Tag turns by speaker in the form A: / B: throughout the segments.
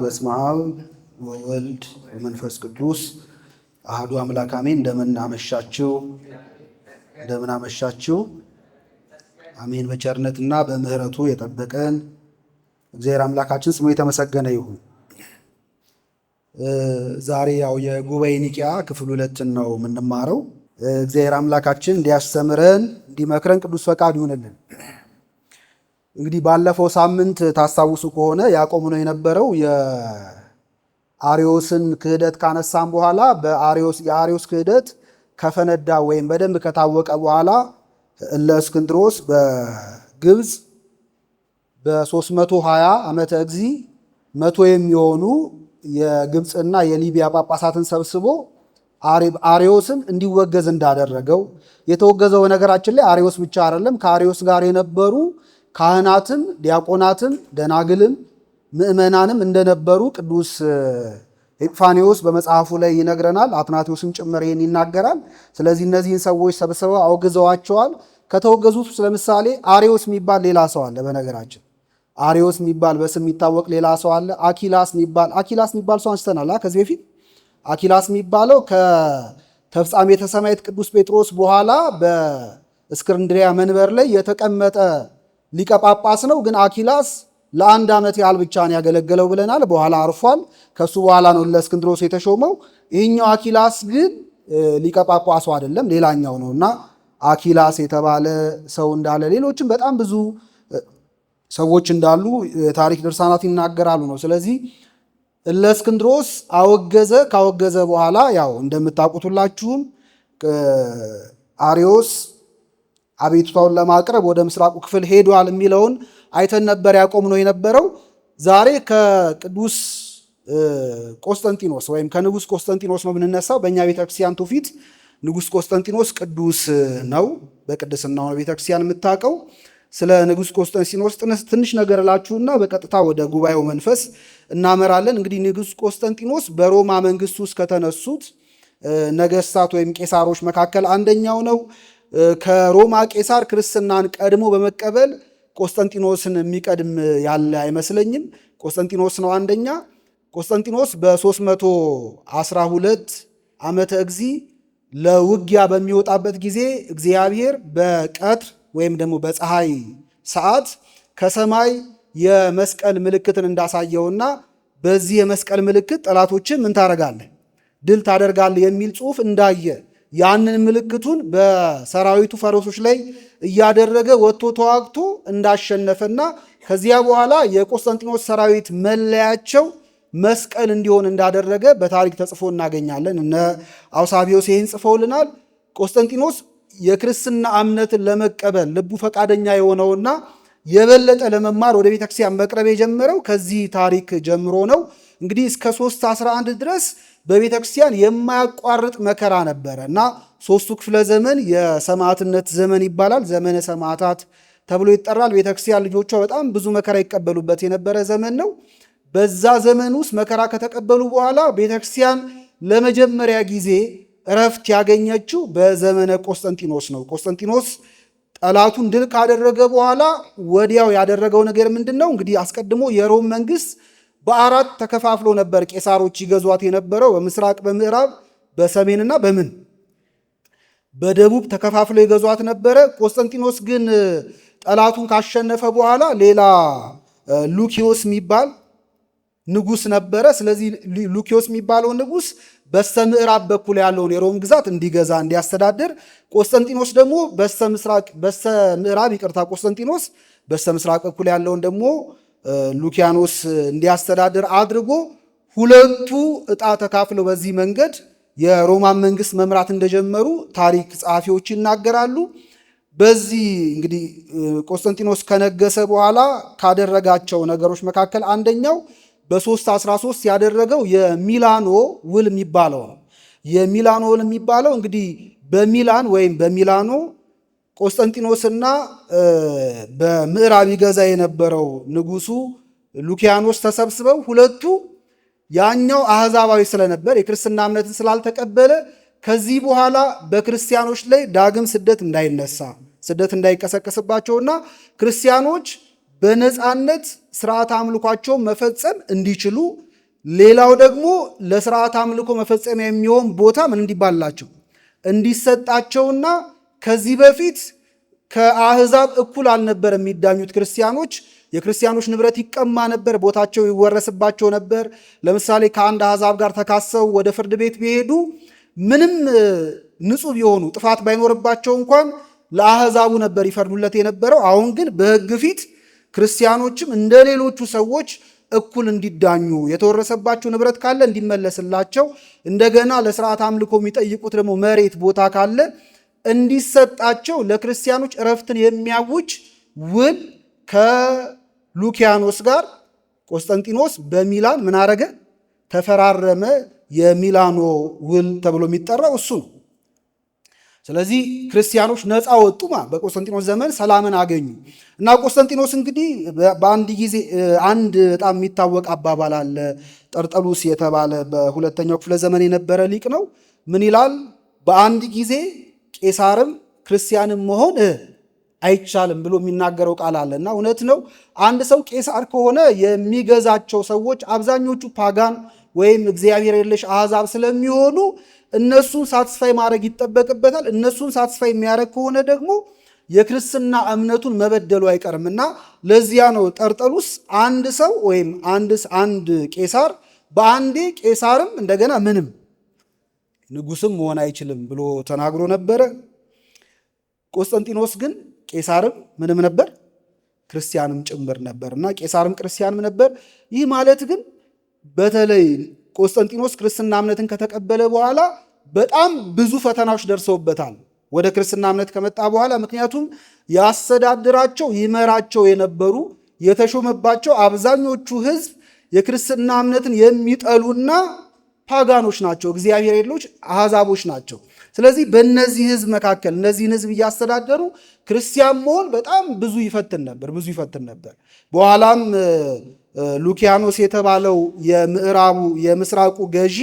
A: በስመ አብ ወወልድ ወመንፈስ ቅዱስ አሐዱ አምላክ አሜን። እንደምን አመሻችሁ። አሜን። በቸርነትና በምሕረቱ የጠበቀን እግዚአብሔር አምላካችን ስሙ የተመሰገነ ይሁን። ዛሬ ያው የጉባኤ ኒቂያ ክፍል 2 ነው የምንማረው። እግዚአብሔር አምላካችን እንዲያስተምረን እንዲመክረን ቅዱስ ፈቃድ ይሁንልን። እንግዲህ ባለፈው ሳምንት ታስታውሱ ከሆነ ያቆምነው የነበረው የአርዮስን ክህደት ካነሳም በኋላ የአርዮስ ክህደት ከፈነዳ ወይም በደንብ ከታወቀ በኋላ እለእስክንድሮስ በግብፅ በ320 ዓመተ እግዚ 100 የሚሆኑ የግብፅና የሊቢያ ጳጳሳትን ሰብስቦ አርዮስን እንዲወገዝ እንዳደረገው የተወገዘው በነገራችን ላይ አርዮስ ብቻ አይደለም። ከአርዮስ ጋር የነበሩ ካህናትም ዲያቆናትም ደናግልም ምእመናንም እንደነበሩ ቅዱስ ኤጲፋንዮስ በመጽሐፉ ላይ ይነግረናል። አትናቴዎስም ጭምር ይህን ይናገራል። ስለዚህ እነዚህን ሰዎች ሰብስበው አውግዘዋቸዋል። ከተወገዙት ለምሳሌ አርዮስ የሚባል ሌላ ሰው አለ። በነገራችን አርዮስ የሚባል በስም የሚታወቅ ሌላ ሰው አለ። አኪላስ የሚባል ሰው አንስተናል ከዚህ በፊት። አኪላስ የሚባለው ከተፍጻሜተ ሰማዕት ቅዱስ ጴጥሮስ በኋላ በእስክንድርያ መንበር ላይ የተቀመጠ ሊቀ ጳጳስ ነው። ግን አኪላስ ለ1 ዓመት ያህል ብቻ ነው ያገለገለው ብለናል። በኋላ አርፏል። ከሱ በኋላ ነው ለእስክንድሮስ የተሾመው። ይህኛው አኪላስ ግን ሊቀ ጳጳሱ አይደለም፣ ሌላኛው ነው እና አኪላስ የተባለ ሰው እንዳለ ሌሎችም በጣም ብዙ ሰዎች እንዳሉ የታሪክ ድርሳናት ይናገራሉ ነው። ስለዚህ እለእስክንድሮስ አወገዘ። ካወገዘ በኋላ ያው እንደምታውቁት ሁላችሁም አርዮስ አቤቱታውን ለማቅረብ ወደ ምስራቁ ክፍል ሄዷል የሚለውን አይተን ነበር ያቆምነው የነበረው። ዛሬ ከቅዱስ ቆስጠንጢኖስ ወይም ከንጉሥ ቆስጠንጢኖስ ነው የምንነሳው። በእኛ ቤተክርስቲያን ትውፊት ንጉሥ ቆስጠንጢኖስ ቅዱስ ነው። በቅድስናው ነው ቤተክርስቲያን የምታውቀው። ስለ ንጉሥ ቆስጠንጢኖስ ትንሽ ነገር እላችሁና በቀጥታ ወደ ጉባኤው መንፈስ እናመራለን። እንግዲህ ንጉሥ ቆስጠንጢኖስ በሮማ መንግስት ውስጥ ከተነሱት ነገስታት ወይም ቄሳሮች መካከል አንደኛው ነው። ከሮማ ቄሳር ክርስትናን ቀድሞ በመቀበል ቆስጠንጢኖስን የሚቀድም ያለ አይመስለኝም። ቆስጠንጢኖስ ነው አንደኛ። ቆስጠንጢኖስ በ312 ዓመተ እግዚ ለውጊያ በሚወጣበት ጊዜ እግዚአብሔር በቀትር ወይም ደግሞ በፀሐይ ሰዓት ከሰማይ የመስቀል ምልክትን እንዳሳየውና በዚህ የመስቀል ምልክት ጠላቶችን ምን ታደርጋለህ? ድል ታደርጋለህ የሚል ጽሑፍ እንዳየ ያንን ምልክቱን በሰራዊቱ ፈረሶች ላይ እያደረገ ወጥቶ ተዋግቶ እንዳሸነፈና ከዚያ በኋላ የቆስጠንጢኖስ ሰራዊት መለያቸው መስቀል እንዲሆን እንዳደረገ በታሪክ ተጽፎ እናገኛለን። እነ አውሳቢዮስ ይህን ጽፈውልናል። ቆስጠንጢኖስ የክርስትና እምነትን ለመቀበል ልቡ ፈቃደኛ የሆነውና የበለጠ ለመማር ወደ ቤተክርስቲያን መቅረብ የጀመረው ከዚህ ታሪክ ጀምሮ ነው። እንግዲህ እስከ 311 ድረስ በቤተክርስቲያን የማያቋርጥ መከራ ነበረ እና 3ቱ ክፍለ ዘመን የሰማዕትነት ዘመን ይባላል። ዘመነ ሰማዕታት ተብሎ ይጠራል። ቤተክርስቲያን ልጆቿ በጣም ብዙ መከራ ይቀበሉበት የነበረ ዘመን ነው። በዛ ዘመን ውስጥ መከራ ከተቀበሉ በኋላ ቤተክርስቲያን ለመጀመሪያ ጊዜ እረፍት ያገኘችው በዘመነ ቆስጠንጢኖስ ነው። ቆስጠንጢኖስ ጠላቱን ድል ካደረገ በኋላ ወዲያው ያደረገው ነገር ምንድን ነው? እንግዲህ አስቀድሞ የሮም መንግስት በ4 ተከፋፍሎ ነበር ቄሳሮች ይገዟት የነበረው። በምስራቅ፣ በምዕራብ፣ በሰሜንና በደቡብ ተከፋፍሎ ይገዟት ነበረ። ቆስጠንጢኖስ ግን ጠላቱን ካሸነፈ በኋላ ሌላ ሉኪዮስ የሚባል ንጉስ ነበረ። ስለዚህ ሉኪዮስ የሚባለው ንጉስ በስተ ምዕራብ በኩል ያለውን የሮም ግዛት እንዲገዛ እንዲያስተዳድር፣ ቆስጠንጢኖስ ደግሞ ቆስጠንጢኖስ በስተ ምስራቅ በኩል ያለውን ደግሞ ሉኪያኖስ እንዲያስተዳድር አድርጎ ሁለቱ ዕጣ ተካፍለው በዚህ መንገድ የሮማን መንግስት መምራት እንደጀመሩ ታሪክ ጸሐፊዎች ይናገራሉ። በዚህ እንግዲህ ቆስጠንጢኖስ ከነገሰ በኋላ ካደረጋቸው ነገሮች መካከል አንደኛው በ313 ያደረገው የሚላኖ ውል የሚባለው ነው። የሚላኖ ውል የሚባለው እንግዲህ በሚላን ወይም በሚላኖ ቆስጠንጢኖስና በምዕራብ ይገዛ የነበረው ንጉሱ ሉኪያኖስ ተሰብስበው ሁለቱ ያኛው አህዛባዊ ስለነበር የክርስትና እምነትን ስላልተቀበለ ከዚህ በኋላ በክርስቲያኖች ላይ ዳግም ስደት እንዳይቀሰቀስባቸውና ክርስቲያኖች በነፃነት ስርዓት አምልኳቸውን መፈጸም እንዲችሉ ሌላው ደግሞ ለስርዓት አምልኮ መፈጸሚያ የሚሆን ቦታ ምን እንዲባላቸው እንዲሰጣቸውና ከዚህ በፊት ከአህዛብ እኩል አልነበር የሚዳኙት ክርስቲያኖች። የክርስቲያኖች ንብረት ይቀማ ነበር፣ ቦታቸው ይወረስባቸው ነበር። ለምሳሌ ከአንድ አህዛብ ጋር ተካሰው ወደ ፍርድ ቤት ቢሄዱ ምንም ንጹሕ ቢሆኑ ጥፋት ባይኖርባቸው እንኳን ለአህዛቡ ነበር ይፈርዱለት የነበረው። አሁን ግን በሕግ ፊት ክርስቲያኖችም እንደ ሌሎቹ ሰዎች እኩል እንዲዳኙ፣ የተወረሰባቸው ንብረት ካለ እንዲመለስላቸው፣ እንደገና ለስርዓት አምልኮ የሚጠይቁት ደግሞ መሬት ቦታ ካለ እንዲሰጣቸው ለክርስቲያኖች እረፍትን የሚያውጅ ውል ከሉኪያኖስ ጋር ቆስጠንጢኖስ በሚላን ምን አረገ? ተፈራረመ። የሚላኖ ውል ተብሎ የሚጠራው እሱ ነው። ስለዚህ ክርስቲያኖች ነፃ ወጡ። በቆስጠንጢኖስ ዘመን ሰላምን አገኙ እና ቆስጠንጢኖስ እንግዲህ በአንድ ጊዜ አንድ በጣም የሚታወቅ አባባል አለ። ጠርጠሉስ የተባለ በሁለተኛው ክፍለ ዘመን የነበረ ሊቅ ነው። ምን ይላል? በአንድ ጊዜ ቄሳርም ክርስቲያንም መሆን አይቻልም ብሎ የሚናገረው ቃል አለ እና እውነት ነው። አንድ ሰው ቄሳር ከሆነ የሚገዛቸው ሰዎች አብዛኞቹ ፓጋን ወይም እግዚአብሔር የለሽ አሕዛብ ስለሚሆኑ እነሱን ሳትስፋይ ማድረግ ይጠበቅበታል። እነሱን ሳትስፋይ የሚያደርግ ከሆነ ደግሞ የክርስትና እምነቱን መበደሉ አይቀርም እና ለዚያ ነው ጠርጠሉስ አንድ ሰው ወይም አንድ ቄሳር በአንዴ ቄሳርም እንደገና ምንም ንጉስም መሆን አይችልም ብሎ ተናግሮ ነበረ። ቆስጠንጢኖስ ግን ቄሳርም ምንም ነበር፣ ክርስቲያንም ጭምር ነበር እና ቄሳርም ክርስቲያንም ነበር። ይህ ማለት ግን በተለይ ቆስጠንጢኖስ ክርስትና እምነትን ከተቀበለ በኋላ በጣም ብዙ ፈተናዎች ደርሰውበታል ወደ ክርስትና እምነት ከመጣ በኋላ። ምክንያቱም ያስተዳድራቸው ይመራቸው የነበሩ የተሾመባቸው አብዛኞቹ ሕዝብ የክርስትና እምነትን የሚጠሉና ፓጋኖች ናቸው፣ እግዚአብሔር የሌሎች አሕዛቦች ናቸው። ስለዚህ በእነዚህ ሕዝብ መካከል እነዚህን ሕዝብ እያስተዳደሩ ክርስቲያን መሆን በጣም ብዙ ይፈትን ነበር። በኋላም ሉኪያኖስ የተባለው የምስራቁ ገዢ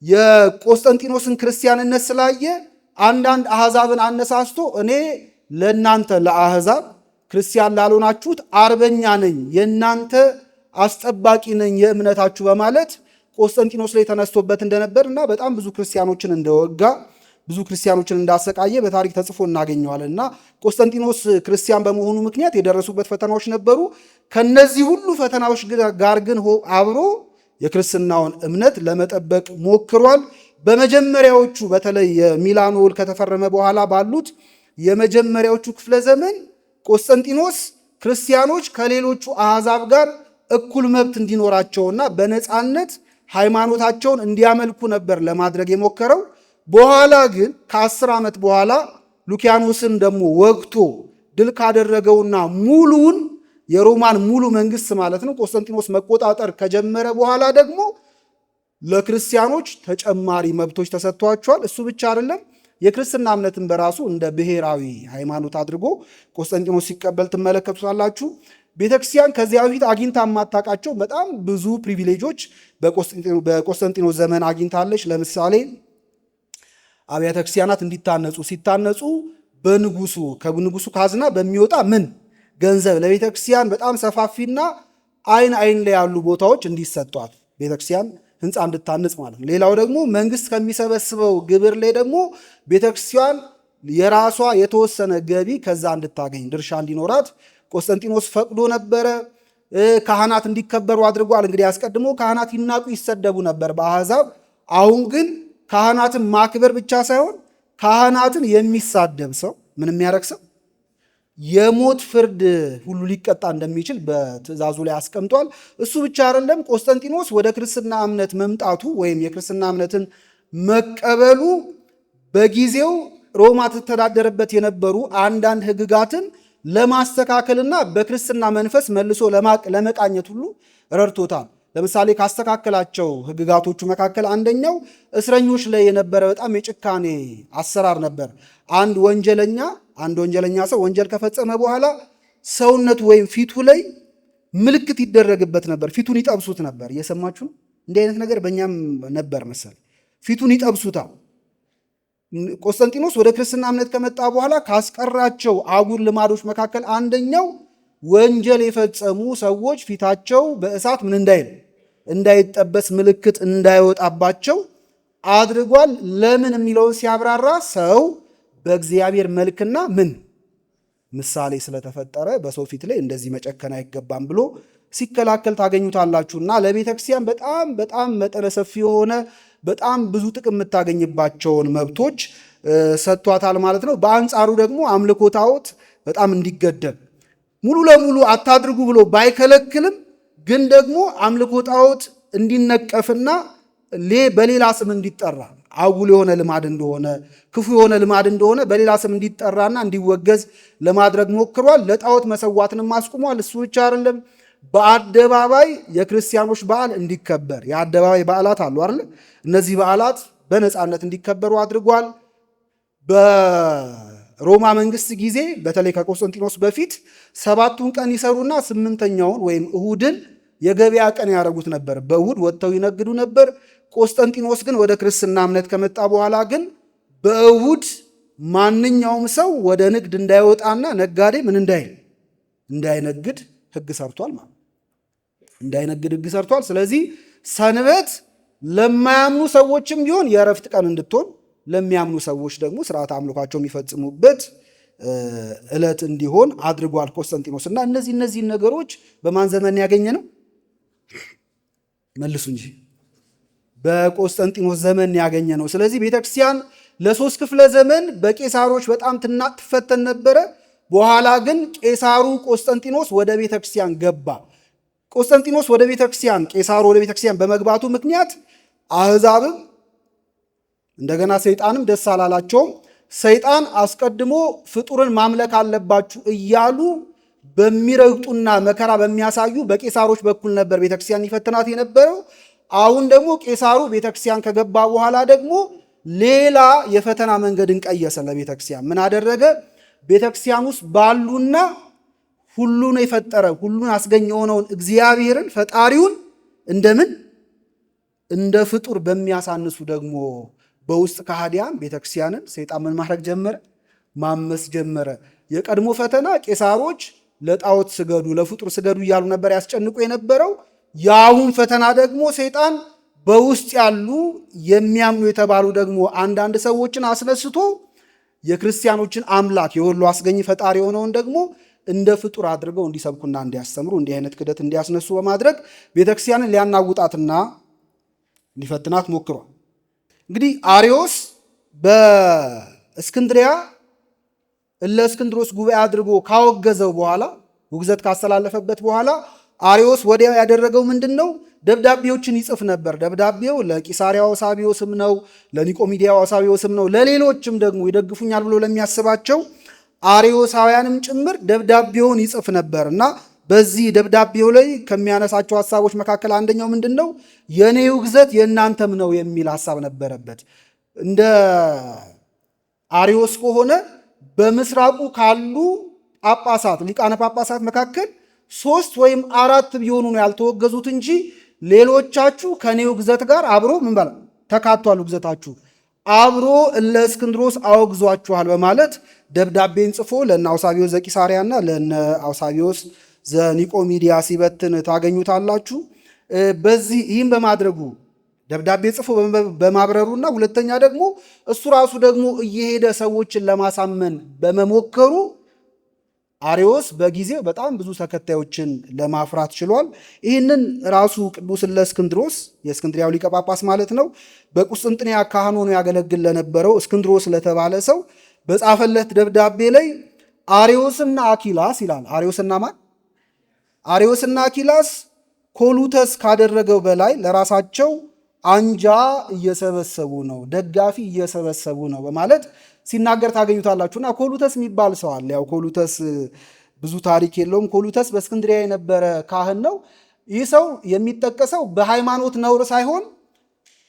A: የቆስጠንጢኖስን ክርስቲያንነት ስላየ አንዳንድ አሕዛብን አነሳስቶ እኔ ለእናንተ ለአሕዛብ ክርስቲያን ላልሆናችሁት አርበኛ ነኝ፣ የእናንተ አስጠባቂ ነኝ የእምነታችሁ በማለት ቆስጠንጢኖስ ላይ ተነስቶበት እንደነበር እና በጣም ብዙ ክርስቲያኖችን እንደወጋ ብዙ ክርስቲያኖችን እንዳሰቃየ በታሪክ ተጽፎ እናገኘዋለን። እና ቆስጠንጢኖስ ክርስቲያን በመሆኑ ምክንያት የደረሱበት ፈተናዎች ነበሩ። ከነዚህ ሁሉ ፈተናዎች ጋር ግን አብሮ የክርስትናውን እምነት ለመጠበቅ ሞክሯል። በመጀመሪያዎቹ በተለይ የሚላኖ ውል ከተፈረመ በኋላ ባሉት የመጀመሪያዎቹ ክፍለ ዘመን ቆስጠንጢኖስ ክርስቲያኖች ከሌሎቹ አሕዛብ ጋር እኩል መብት እንዲኖራቸውና በነፃነት ሃይማኖታቸውን እንዲያመልኩ ነበር ለማድረግ የሞከረው። በኋላ ግን ከ10 ዓመት በኋላ ሉኪያኖስን ደግሞ ወግቶ ድል ካደረገውና ሙሉውን የሮማን ሙሉ መንግስት ማለት ነው ቆስጠንጢኖስ መቆጣጠር ከጀመረ በኋላ ደግሞ ለክርስቲያኖች ተጨማሪ መብቶች ተሰጥቷቸዋል። እሱ ብቻ አይደለም፣ የክርስትና እምነትን በራሱ እንደ ብሔራዊ ሃይማኖት አድርጎ ቆስጠንጢኖስ ሲቀበል ትመለከቱታላችሁ። ቤተክርስቲያን ከዚያ በፊት አግኝታ የማታውቃቸው በጣም ብዙ ፕሪቪሌጆች በቆስጠንጢኖስ ዘመን አግኝታለች። ለምሳሌ አብያተ ክርስቲያናት ሲታነጹ ከንጉሱ ካዝና በሚወጣ ገንዘብ ለቤተክርስቲያን በጣም ሰፋፊና አይን ላይ ያሉ ቦታዎች እንዲሰጧት ቤተክርስቲያን ህንፃ እንድታነጽ ማለት ነው። ሌላው ደግሞ መንግስት ከሚሰበስበው ግብር ላይ ደግሞ ቤተክርስቲያን የራሷ የተወሰነ ገቢ ከዛ እንድታገኝ ድርሻ እንዲኖራት ቆስጠንጢኖስ ፈቅዶ ነበረ። ካህናት እንዲከበሩ አድርጓል። እንግዲህ አስቀድሞ ካህናት ይናቁ ይሰደቡ ነበር በአሕዛብ። አሁን ግን ካህናትን ማክበር ብቻ ሳይሆን ካህናትን የሚሳደብ ሰው ምን የሚያደርግ ሰው የሞት ፍርድ ሁሉ ሊቀጣ እንደሚችል በትእዛዙ ላይ አስቀምጧል። እሱ ብቻ አይደለም፣ ቆስጠንጢኖስ ወደ ክርስትና እምነት መምጣቱ ወይም የክርስትና እምነትን መቀበሉ በጊዜው ሮማ ትተዳደርበት የነበሩ አንዳንድ ሕግጋትን ለማስተካከልና በክርስትና መንፈስ መልሶ ለመቃኘት ሁሉ ረድቶታል። ለምሳሌ ካስተካከላቸው ሕግጋቶቹ መካከል አንደኛው እስረኞች ላይ የነበረ በጣም የጭካኔ አሰራር ነበር። አንድ ወንጀለኛ ሰው ወንጀል ከፈጸመ በኋላ ሰውነቱ ወይም ፊቱ ላይ ምልክት ይደረግበት ነበር። ፊቱን ይጠብሱት ነበር። እየሰማችሁ ነው? እንዲህ አይነት ነገር በእኛም ነበር መሰል። ፊቱን ይጠብሱታል። ቆስጠንጢኖስ ወደ ክርስትና እምነት ከመጣ በኋላ ካስቀራቸው አጉር ልማዶች መካከል አንደኛው ወንጀል የፈጸሙ ሰዎች ፊታቸው በእሳት እንዳይል እንዳይጠበስ ምልክት እንዳይወጣባቸው አድርጓል። ለምን የሚለውን ሲያብራራ ሰው በእግዚአብሔር መልክና ምሳሌ ስለተፈጠረ በሰው ፊት ላይ እንደዚህ መጨከን አይገባም ብሎ ሲከላከል ታገኙታላችሁና ለቤተ ክርስቲያን በጣም በጣም መጠነ ሰፊ የሆነ በጣም ብዙ ጥቅም የምታገኝባቸውን መብቶች ሰጥቷታል ማለት ነው። በአንጻሩ ደግሞ አምልኮ ጣዖት በጣም እንዲገደብ ሙሉ ለሙሉ አታድርጉ ብሎ ባይከለክልም ግን ደግሞ አምልኮ ጣዖት እንዲነቀፍና በሌላ ስም እንዲጠራ አጉል የሆነ ልማድ እንደሆነ ክፉ የሆነ ልማድ እንደሆነ በሌላ ስም እንዲጠራና እንዲወገዝ ለማድረግ ሞክሯል። ለጣዖት መሰዋትንም አስቁሟል። እሱ ብቻ አይደለም፣ በአደባባይ የክርስቲያኖች በዓል እንዲከበር የአደባባይ በዓላት አሉ አይደል? እነዚህ በዓላት በነፃነት እንዲከበሩ አድርጓል። በሮማ መንግስት ጊዜ በተለይ ከቆስጠንጢኖስ በፊት 7ቱን ቀን ይሰሩና 8ኛውን ወይም እሁድን የገበያ ቀን ያደረጉት ነበር። በእሁድ ወጥተው ይነግዱ ነበር። ቆስጠንጢኖስ ግን ወደ ክርስትና እምነት ከመጣ በኋላ ግን በእሁድ ማንኛውም ሰው ወደ ንግድ እንዳይወጣና ነጋዴ እንዳይነግድ ሕግ ሰርቷል ማለት እንዳይነግድ ሕግ ሰርቷል። ስለዚህ ሰንበት ለማያምኑ ሰዎችም ቢሆን የእረፍት ቀን እንድትሆን ለሚያምኑ ሰዎች ደግሞ ስርዓት አምልኳቸው የሚፈጽሙበት ዕለት እንዲሆን አድርጓል ቆስጠንጢኖስ። እና እነዚህ ነገሮች በማን ዘመን ያገኘ ነው? መልሱ እንጂ በቆስጠንጢኖስ ዘመን ያገኘ ነው። ስለዚህ ቤተክርስቲያን ለ3 ክፍለ ዘመን በቄሳሮች በጣም ትፈተን ነበረ። በኋላ ግን ቄሳሩ ቆስጠንጢኖስ ወደ ቤተክርስቲያን ገባ። ቆስጠንጢኖስ ወደ ቤተክርስቲያን ቄሳሩ ወደ ቤተክርስቲያን በመግባቱ ምክንያት አሕዛብም እንደገና ሰይጣንም ደስ አላላቸውም። ሰይጣን አስቀድሞ ፍጡርን ማምለክ አለባችሁ እያሉ በሚረግጡና መከራ በሚያሳዩ በቄሳሮች በኩል ነበር ቤተክርስቲያን ይፈትናት የነበረው። አሁን ደግሞ ቄሳሩ ቤተክርስቲያን ከገባ በኋላ ደግሞ ሌላ የፈተና መንገድን ቀየሰ ለቤተክርስቲያን። ምን አደረገ? ቤተክርስቲያን ውስጥ ባሉና ሁሉን የፈጠረ ሁሉን አስገኝ የሆነውን እግዚአብሔርን ፈጣሪውን እንደ ፍጡር በሚያሳንሱ ደግሞ በውስጥ ከሃዲያን ቤተክርስቲያንን ሰይጣን ምን ማድረግ ጀመረ? ማመስ ጀመረ። የቀድሞ ፈተና ቄሳሮች ለጣዖት ስገዱ፣ ለፍጡር ስገዱ እያሉ ነበር ያስጨንቁ የነበረው። የአሁን ፈተና ደግሞ ሰይጣን በውስጥ ያሉ የሚያምኑ የተባሉ ደግሞ አንዳንድ ሰዎችን አስነስቶ የክርስቲያኖችን አምላክ የሁሉ አስገኝ ፈጣሪ የሆነውን ደግሞ እንደ ፍጡር አድርገው እንዲሰብኩና እንዲያስተምሩ እንዲህ አይነት ክደት እንዲያስነሱ በማድረግ ቤተክርስቲያንን ሊያናውጣትና ሊፈትናት ሞክሯል። እንግዲህ አርዮስ በእስክንድሪያ እለእስክንድሮስ ጉባኤ አድርጎ ካወገዘው በኋላ ውግዘት ካስተላለፈበት በኋላ አርዮስ ወዲያው ያደረገው ምንድን ነው? ደብዳቤዎችን ይጽፍ ነበር። ደብዳቤው ለቂሳሪያ አውሳቢዮስም ነው፣ ለኒቆሚዲያ አውሳቢዮስም ነው፣ ለሌሎችም ደግሞ ይደግፉኛል ብሎ ለሚያስባቸው አርዮሳውያንም ጭምር ደብዳቤውን ይጽፍ ነበር እና በዚህ ደብዳቤው ላይ ከሚያነሳቸው ሀሳቦች መካከል አንደኛው ምንድን ነው? የእኔ ውግዘት የእናንተም ነው የሚል ሀሳብ ነበረበት። እንደ አርዮስ ከሆነ በምስራቁ ካሉ ጳጳሳት ሊቃነ ጳጳሳት መካከል 3 ወይም 4 ቢሆኑ ነው ያልተወገዙት እንጂ ሌሎቻችሁ ከኔ ውግዘት ጋር አብሮ ምን ባለ ተካቷል፣ ውግዘታችሁ አብሮ እለእስክንድሮስ አወግዟችኋል በማለት ደብዳቤን ጽፎ ለእነ አውሳቢዮስ ዘቂሳርያና ለእነ አውሳቢዮስ ዘኒቆሚዲያ ሲበትን ታገኙታላችሁ። በዚህ ይህም በማድረጉ ደብዳቤ ጽፎ በማብረሩና ሁለተኛ ደግሞ እሱ ራሱ ደግሞ እየሄደ ሰዎችን ለማሳመን በመሞከሩ አርዮስ በጊዜው በጣም ብዙ ተከታዮችን ለማፍራት ችሏል። ይህንን ራሱ ቅዱስ እለእስክንድሮስ የእስክንድሪያው ሊቀ ጳጳስ ማለት ነው በቁስጥንጥንያ ካህን ሆኖ ያገለግል ለነበረው እስክንድሮስ ለተባለ ሰው በጻፈለት ደብዳቤ ላይ አርዮስና አኪላስ ይላል። አርዮስና ማን? አርዮስና አኪላስ ኮሉተስ ካደረገው በላይ ለራሳቸው አንጃ እየሰበሰቡ ነው፣ ደጋፊ እየሰበሰቡ ነው በማለት ሲናገር ታገኙታላችሁና ኮሉተስ የሚባል ሰው አለ። ያው ኮሉተስ ብዙ ታሪክ የለውም። ኮሉተስ በእስክንድሪያ የነበረ ካህን ነው። ይህ ሰው የሚጠቀሰው በሃይማኖት ነውር ሳይሆን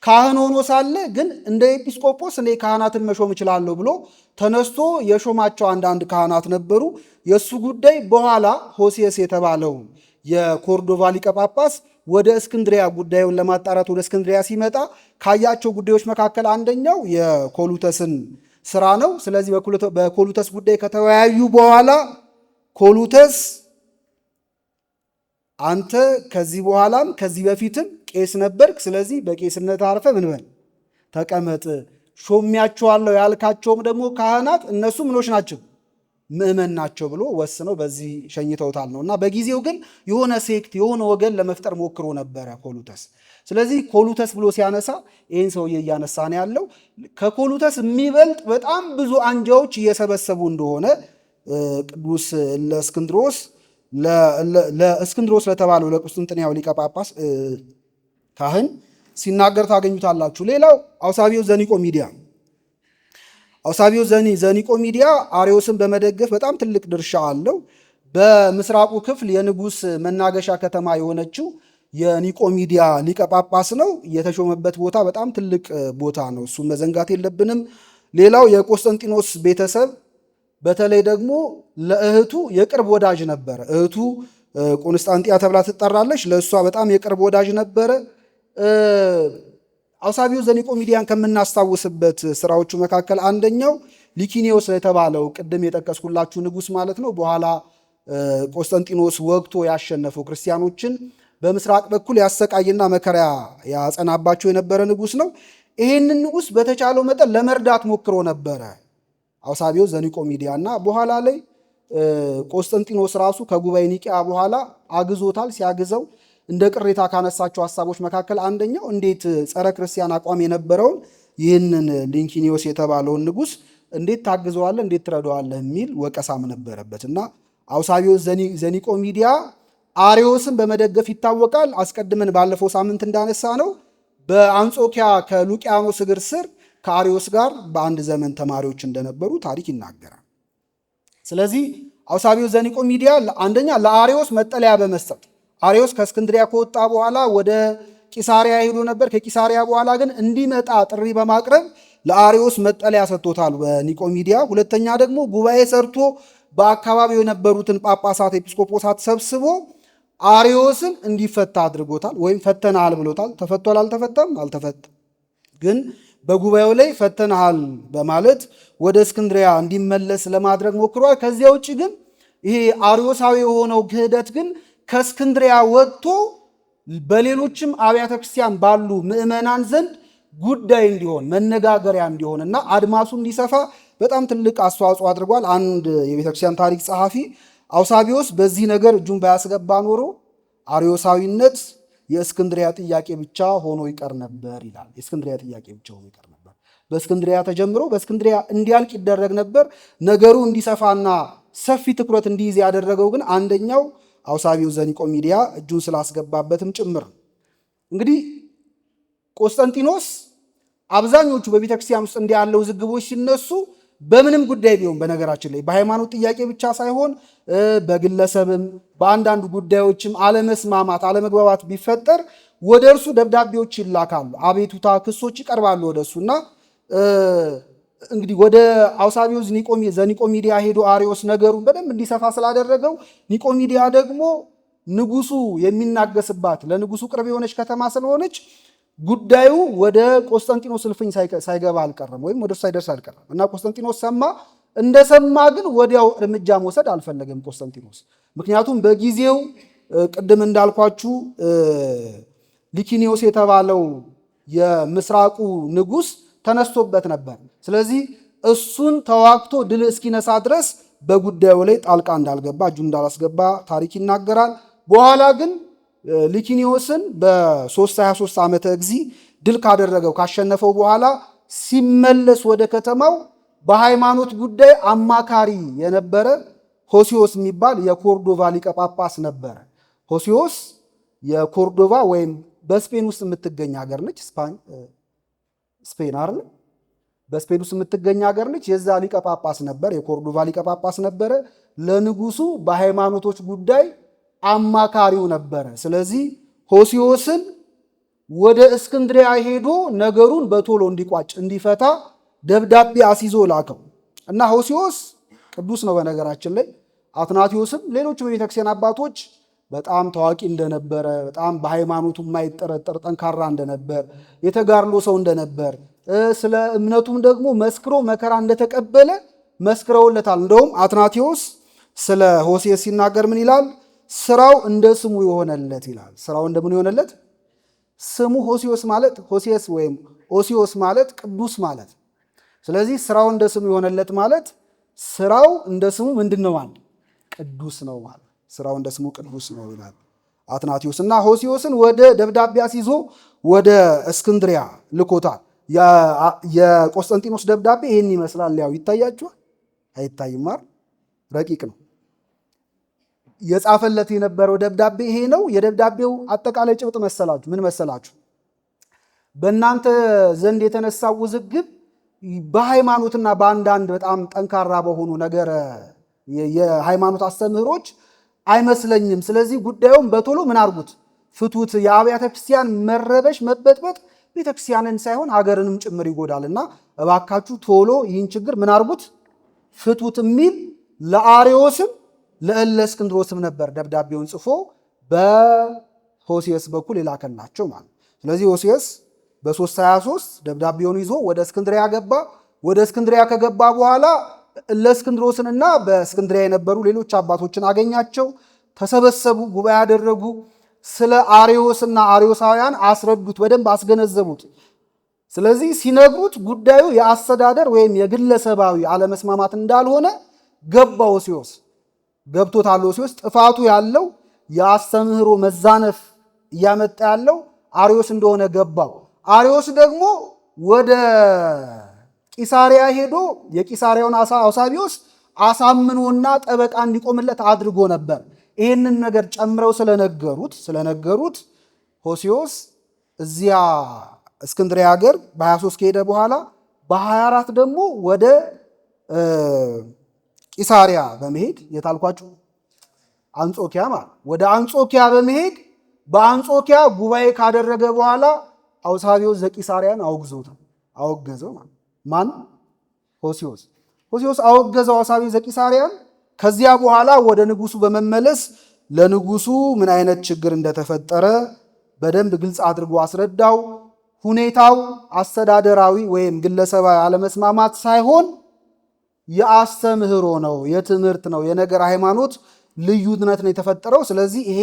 A: ካህን ሆኖ ሳለ ግን እንደ ኤጲስቆጶስ እኔ ካህናትን መሾም እችላለሁ ብሎ ተነስቶ የሾማቸው አንዳንድ ካህናት ነበሩ። የእሱ ጉዳይ በኋላ ሆሴስ የተባለው የኮርዶቫ ሊቀ ጳጳስ ወደ እስክንድሪያ ጉዳዩን ለማጣራት ወደ እስክንድሪያ ሲመጣ ካያቸው ጉዳዮች መካከል አንደኛው የኮሉተስን ስራ ነው። ስለዚህ በኮሉተስ ጉዳይ ከተወያዩ በኋላ ኮሉተስ አንተ ከዚህ በኋላም ከዚህ በፊትም ቄስ ነበርክ፣ ስለዚህ በቄስነት አርፈ ምን በል ተቀመጥ። ሾሚያቸዋለሁ ያልካቸውም ደግሞ ካህናት እነሱ ምኖች ናቸው ምእመን ናቸው ብሎ ወስነው በዚህ ሸኝተውታል ነው። እና በጊዜው ግን የሆነ ሴክት የሆነ ወገን ለመፍጠር ሞክሮ ነበረ ኮሉተስ። ስለዚህ ኮሉተስ ብሎ ሲያነሳ ይህን ሰውዬ እያነሳ ነው ያለው። ከኮሉተስ የሚበልጥ በጣም ብዙ አንጃዎች እየሰበሰቡ እንደሆነ ቅዱስ ለእስክንድሮስ ለተባለው ለቁስጥንጥንያው ሊቀ ጳጳስ ካህን ሲናገር ታገኙታላችሁ። ሌላው አውሳቢዮስ ዘኒቆሚዲያ ዘኒቆሚዲያ አርዮስን በመደገፍ በጣም ትልቅ ድርሻ አለው። በምስራቁ ክፍል የንጉሥ መናገሻ ከተማ የሆነችው የኒቆሚዲያ ሊቀ ጳጳስ ነው። የተሾመበት ቦታ በጣም ትልቅ ቦታ ነው። እሱን መዘንጋት የለብንም። ሌላው የቆስጠንጢኖስ ቤተሰብ በተለይ ደግሞ ለእህቱ የቅርብ ወዳጅ ነበረ። እህቱ ቆንስጣንጢያ ተብላ ትጠራለች። ለእሷ በጣም የቅርብ ወዳጅ ነበረ። አውሳቢዮስ ዘኒቆሚዲያን ከምናስታውስበት ስራዎቹ መካከል አንደኛው ሊኪኒዮስ የተባለው ቅድም የጠቀስኩላችሁ ንጉሥ ማለት ነው። በኋላ ቆስጠንጢኖስ ወግቶ ያሸነፈው ክርስቲያኖችን በምስራቅ በኩል ያሰቃይና መከራ ያጸናባቸው የነበረ ንጉሥ ነው። ይህንን ንጉሥ በተቻለው መጠን ለመርዳት ሞክሮ ነበረ አውሳቢዮስ ዘኒቆሚዲያ እና በኋላ ላይ ቆስጠንጢኖስ ራሱ ከጉባኤ ኒቂያ በኋላ አግዞታል። ሲያግዘው እንደ ቅሬታ ካነሳቸው ሀሳቦች መካከል አንደኛው እንዴት ጸረ ክርስቲያን አቋም የነበረውን ይህንን ሊኪኒዮስ የተባለውን ንጉሥ እንዴት ታግዘዋለህ፣ እንዴት ትረዳዋለህ የሚል ወቀሳም ነበረበት እና አውሳቢዮስ ዘኒቆሚዲያ አርዮስን በመደገፍ ይታወቃል። አስቀድመን ባለፈው ሳምንት እንዳነሳ ነው በአንጾኪያ ከሉቂያኖስ እግር ስር ከአርዮስ ጋር በአንድ ዘመን ተማሪዎች እንደነበሩ ታሪክ ይናገራል። ስለዚህ አውሳቢዮስ ዘኒቆሚዲያ አንደኛ ለአርዮስ መጠለያ በመስጠት አርዮስ ከእስክንድሪያ ከወጣ በኋላ ወደ ቂሳሪያ ሄዶ ነበር። ከቂሳሪያ በኋላ ግን እንዲመጣ ጥሪ በማቅረብ ለአርዮስ መጠለያ ሰጥቶታል በኒቆሚዲያ። ሁለተኛ ደግሞ ጉባኤ ሰርቶ በአካባቢው የነበሩትን ጳጳሳት ኤጲስቆጶሳት ሰብስቦ አርዮስን እንዲፈታ አድርጎታል፣ ወይም ፈተናሃል ብሎታል። ተፈቷል? አልተፈታም? አልተፈታም። ግን በጉባኤው ላይ ፈተናሃል በማለት ወደ እስክንድሪያ እንዲመለስ ለማድረግ ሞክሯል። ከዚያ ውጭ ግን ይሄ አርዮሳዊ የሆነው ክህደት ግን ከእስክንድሪያ ወጥቶ በሌሎችም አብያተ ክርስቲያን ባሉ ምዕመናን ዘንድ ጉዳይ እንዲሆን መነጋገሪያ እንዲሆን እና አድማሱ እንዲሰፋ በጣም ትልቅ አስተዋጽኦ አድርጓል። አንድ የቤተክርስቲያን ታሪክ ጸሐፊ አውሳቢዮስ በዚህ ነገር እጁን ባያስገባ ኖሮ አርዮሳዊነት የእስክንድሪያ ጥያቄ ብቻ ሆኖ ይቀር ነበር ይላል። የእስክንድሪያ ጥያቄ ብቻ ሆኖ ይቀር ነበር። በእስክንድሪያ ተጀምሮ በእስክንድሪያ እንዲያልቅ ይደረግ ነበር። ነገሩ እንዲሰፋና ሰፊ ትኩረት እንዲይዝ ያደረገው ግን አንደኛው አውሳቢዮስ ዘኒቆሚዲያ እጁን ስላስገባበትም ጭምር። እንግዲህ ቆስጠንጢኖስ አብዛኞቹ በቤተክርስቲያን ውስጥ እንዲህ ያለው ውዝግቦች ሲነሱ በምንም ጉዳይ ቢሆን በነገራችን ላይ በሃይማኖት ጥያቄ ብቻ ሳይሆን በግለሰብም በአንዳንድ ጉዳዮችም አለመስማማት፣ አለመግባባት ቢፈጠር ወደ እርሱ ደብዳቤዎች ይላካሉ፣ አቤቱታ ክሶች ይቀርባሉ ወደ እሱ እና እንግዲህ ወደ አውሳቢዮስ ዘኒቆሚዲያ ሄዶ አርዮስ ነገሩን በደንብ እንዲሰፋ ስላደረገው ኒቆሚዲያ ደግሞ ንጉሱ የሚናገስባት ለንጉሱ ቅርብ የሆነች ከተማ ስለሆነች ጉዳዩ ወደ ቆስጠንጢኖስ እልፍኝ ሳይገባ አልቀረም፣ ወይም ወደ እሱ ሳይደርስ አልቀረም እና ቆስጠንጢኖስ ሰማ። እንደሰማ ግን ወዲያው እርምጃ መውሰድ አልፈለገም ቆስጠንጢኖስ። ምክንያቱም በጊዜው ቅድም እንዳልኳችሁ ሊኪኒዮስ የተባለው የምስራቁ ንጉሥ ተነስቶበት ነበር። ስለዚህ እሱን ተዋግቶ ድል እስኪነሳ ድረስ በጉዳዩ ላይ ጣልቃ እንዳልገባ እጁን እንዳላስገባ ታሪክ ይናገራል። በኋላ ግን ሊኪኒዮስን በ323 ዓመተ እግዚእ ድል ካደረገው ካሸነፈው በኋላ ሲመለስ ወደ ከተማው በሃይማኖት ጉዳይ አማካሪ የነበረ ሆሲዮስ የሚባል የኮርዶቫ ሊቀ ጳጳስ ነበረ። ሆሲዮስ የኮርዶቫ ወይም በስፔን ውስጥ የምትገኝ ሀገር ነች። ስፔን አይደል? በስፔን ውስጥ የምትገኝ ሀገር ነች። የዛ ሊቀ ጳጳስ ነበር፣ የኮርዶቫ ሊቀ ጳጳስ ነበረ። ለንጉሱ በሃይማኖቶች ጉዳይ አማካሪው ነበረ። ስለዚህ ሆሲዮስን ወደ እስክንድሪያ ሄዶ ነገሩን በቶሎ እንዲቋጭ እንዲፈታ ደብዳቤ አስይዞ ላከው እና ሆሲዮስ ቅዱስ ነው በነገራችን ላይ። አትናቴዎስም ሌሎችም የቤተክርስቲያን አባቶች በጣም ታዋቂ እንደነበረ፣ በጣም በሃይማኖቱ የማይጠረጠር ጠንካራ እንደነበር፣ የተጋድሎ ሰው እንደነበር፣ ስለ እምነቱም ደግሞ መስክሮ መከራ እንደተቀበለ መስክረውለታል። እንደውም አትናቴዎስ ስለ ሆሴዕ ሲናገር ምን ይላል? ስራው እንደ ስሙ የሆነለት ይላል። ስራው እንደምን የሆነለት? ስሙ ሆሲዮስ ማለት ሆሲየስ ወይም ኦሲዮስ ማለት ቅዱስ ማለት። ስለዚህ ስራው እንደ ስሙ የሆነለት ማለት ስራው እንደ ስሙ ምንድን ነው ማለት? ቅዱስ ነው ማለት። ስራው እንደ ስሙ ቅዱስ ነው ይላል አትናቴዎስ። እና ሆሲዮስን ወደ ደብዳቤ አስይዞ ወደ እስክንድሪያ ልኮታል። የቆስጠንጢኖስ ደብዳቤ ይህን ይመስላል። ያው ይታያችኋል? አይታይም? ረቂቅ ነው። የጻፈለት የነበረው ደብዳቤ ይሄ ነው። የደብዳቤው አጠቃላይ ጭብጥ መሰላችሁ ምን መሰላችሁ? በእናንተ ዘንድ የተነሳው ውዝግብ በሃይማኖትና በአንዳንድ በጣም ጠንካራ በሆኑ ነገር የሃይማኖት አስተምህሮች አይመስለኝም። ስለዚህ ጉዳዩን በቶሎ ምን አድርጉት? ፍቱት። የአብያተ ክርስቲያን መረበሽ መበጥበጥ ቤተክርስቲያንን ሳይሆን ሀገርንም ጭምር ይጎዳልና እባካችሁ ቶሎ ይህን ችግር ምን አድርጉት? ፍቱት የሚል ለአርዮስም ለእለእስክንድሮስም ነበር ደብዳቤውን ጽፎ በሆሲየስ በኩል የላከላቸው ማለት። ስለዚህ ሆሲየስ በ323 ደብዳቤውን ይዞ ወደ እስክንድሪያ ገባ። ወደ እስክንድሪያ ከገባ በኋላ እለእስክንድሮስንና በእስክንድሪያ የነበሩ ሌሎች አባቶችን አገኛቸው። ተሰበሰቡ፣ ጉባኤ ያደረጉ። ስለ አርዮስና አርዮሳውያን አስረዱት፣ በደንብ አስገነዘቡት። ስለዚህ ሲነግሩት ጉዳዩ የአስተዳደር ወይም የግለሰባዊ አለመስማማት እንዳልሆነ ገባው ሆሲዮስ ገብቶታል። ሆሲዮስ ጥፋቱ ያለው የአስተምህሮ መዛነፍ እያመጣ ያለው አርዮስ እንደሆነ ገባው። አርዮስ ደግሞ ወደ ቂሳሪያ ሄዶ የቂሳሪያውን አውሳቢዎስ አሳምኖና ጠበቃ እንዲቆምለት አድርጎ ነበር። ይህንን ነገር ጨምረው ስለነገሩት ሆሲዮስ እዚያ እስክንድርያ ሀገር በ23 ከሄደ በኋላ በ24 ደግሞ ወደ ቂሳሪያ በመሄድ የታልኳችሁ አንጾኪያ ማለት ወደ አንጾኪያ በመሄድ በአንጾኪያ ጉባኤ ካደረገ በኋላ አውሳቢዎስ ዘቂሳሪያን አወገዘው ማለት ማን? ሆሲዮስ አወገዘው አውሳቢዎስ ዘቂሳሪያን። ከዚያ በኋላ ወደ ንጉሱ በመመለስ ለንጉሱ ምን አይነት ችግር እንደተፈጠረ በደንብ ግልጽ አድርጎ አስረዳው። ሁኔታው አስተዳደራዊ ወይም ግለሰባዊ አለመስማማት ሳይሆን የአስተምህሮ ነው፣ የትምህርት ነው፣ የነገር ሃይማኖት ልዩነት ነው የተፈጠረው። ስለዚህ ይሄ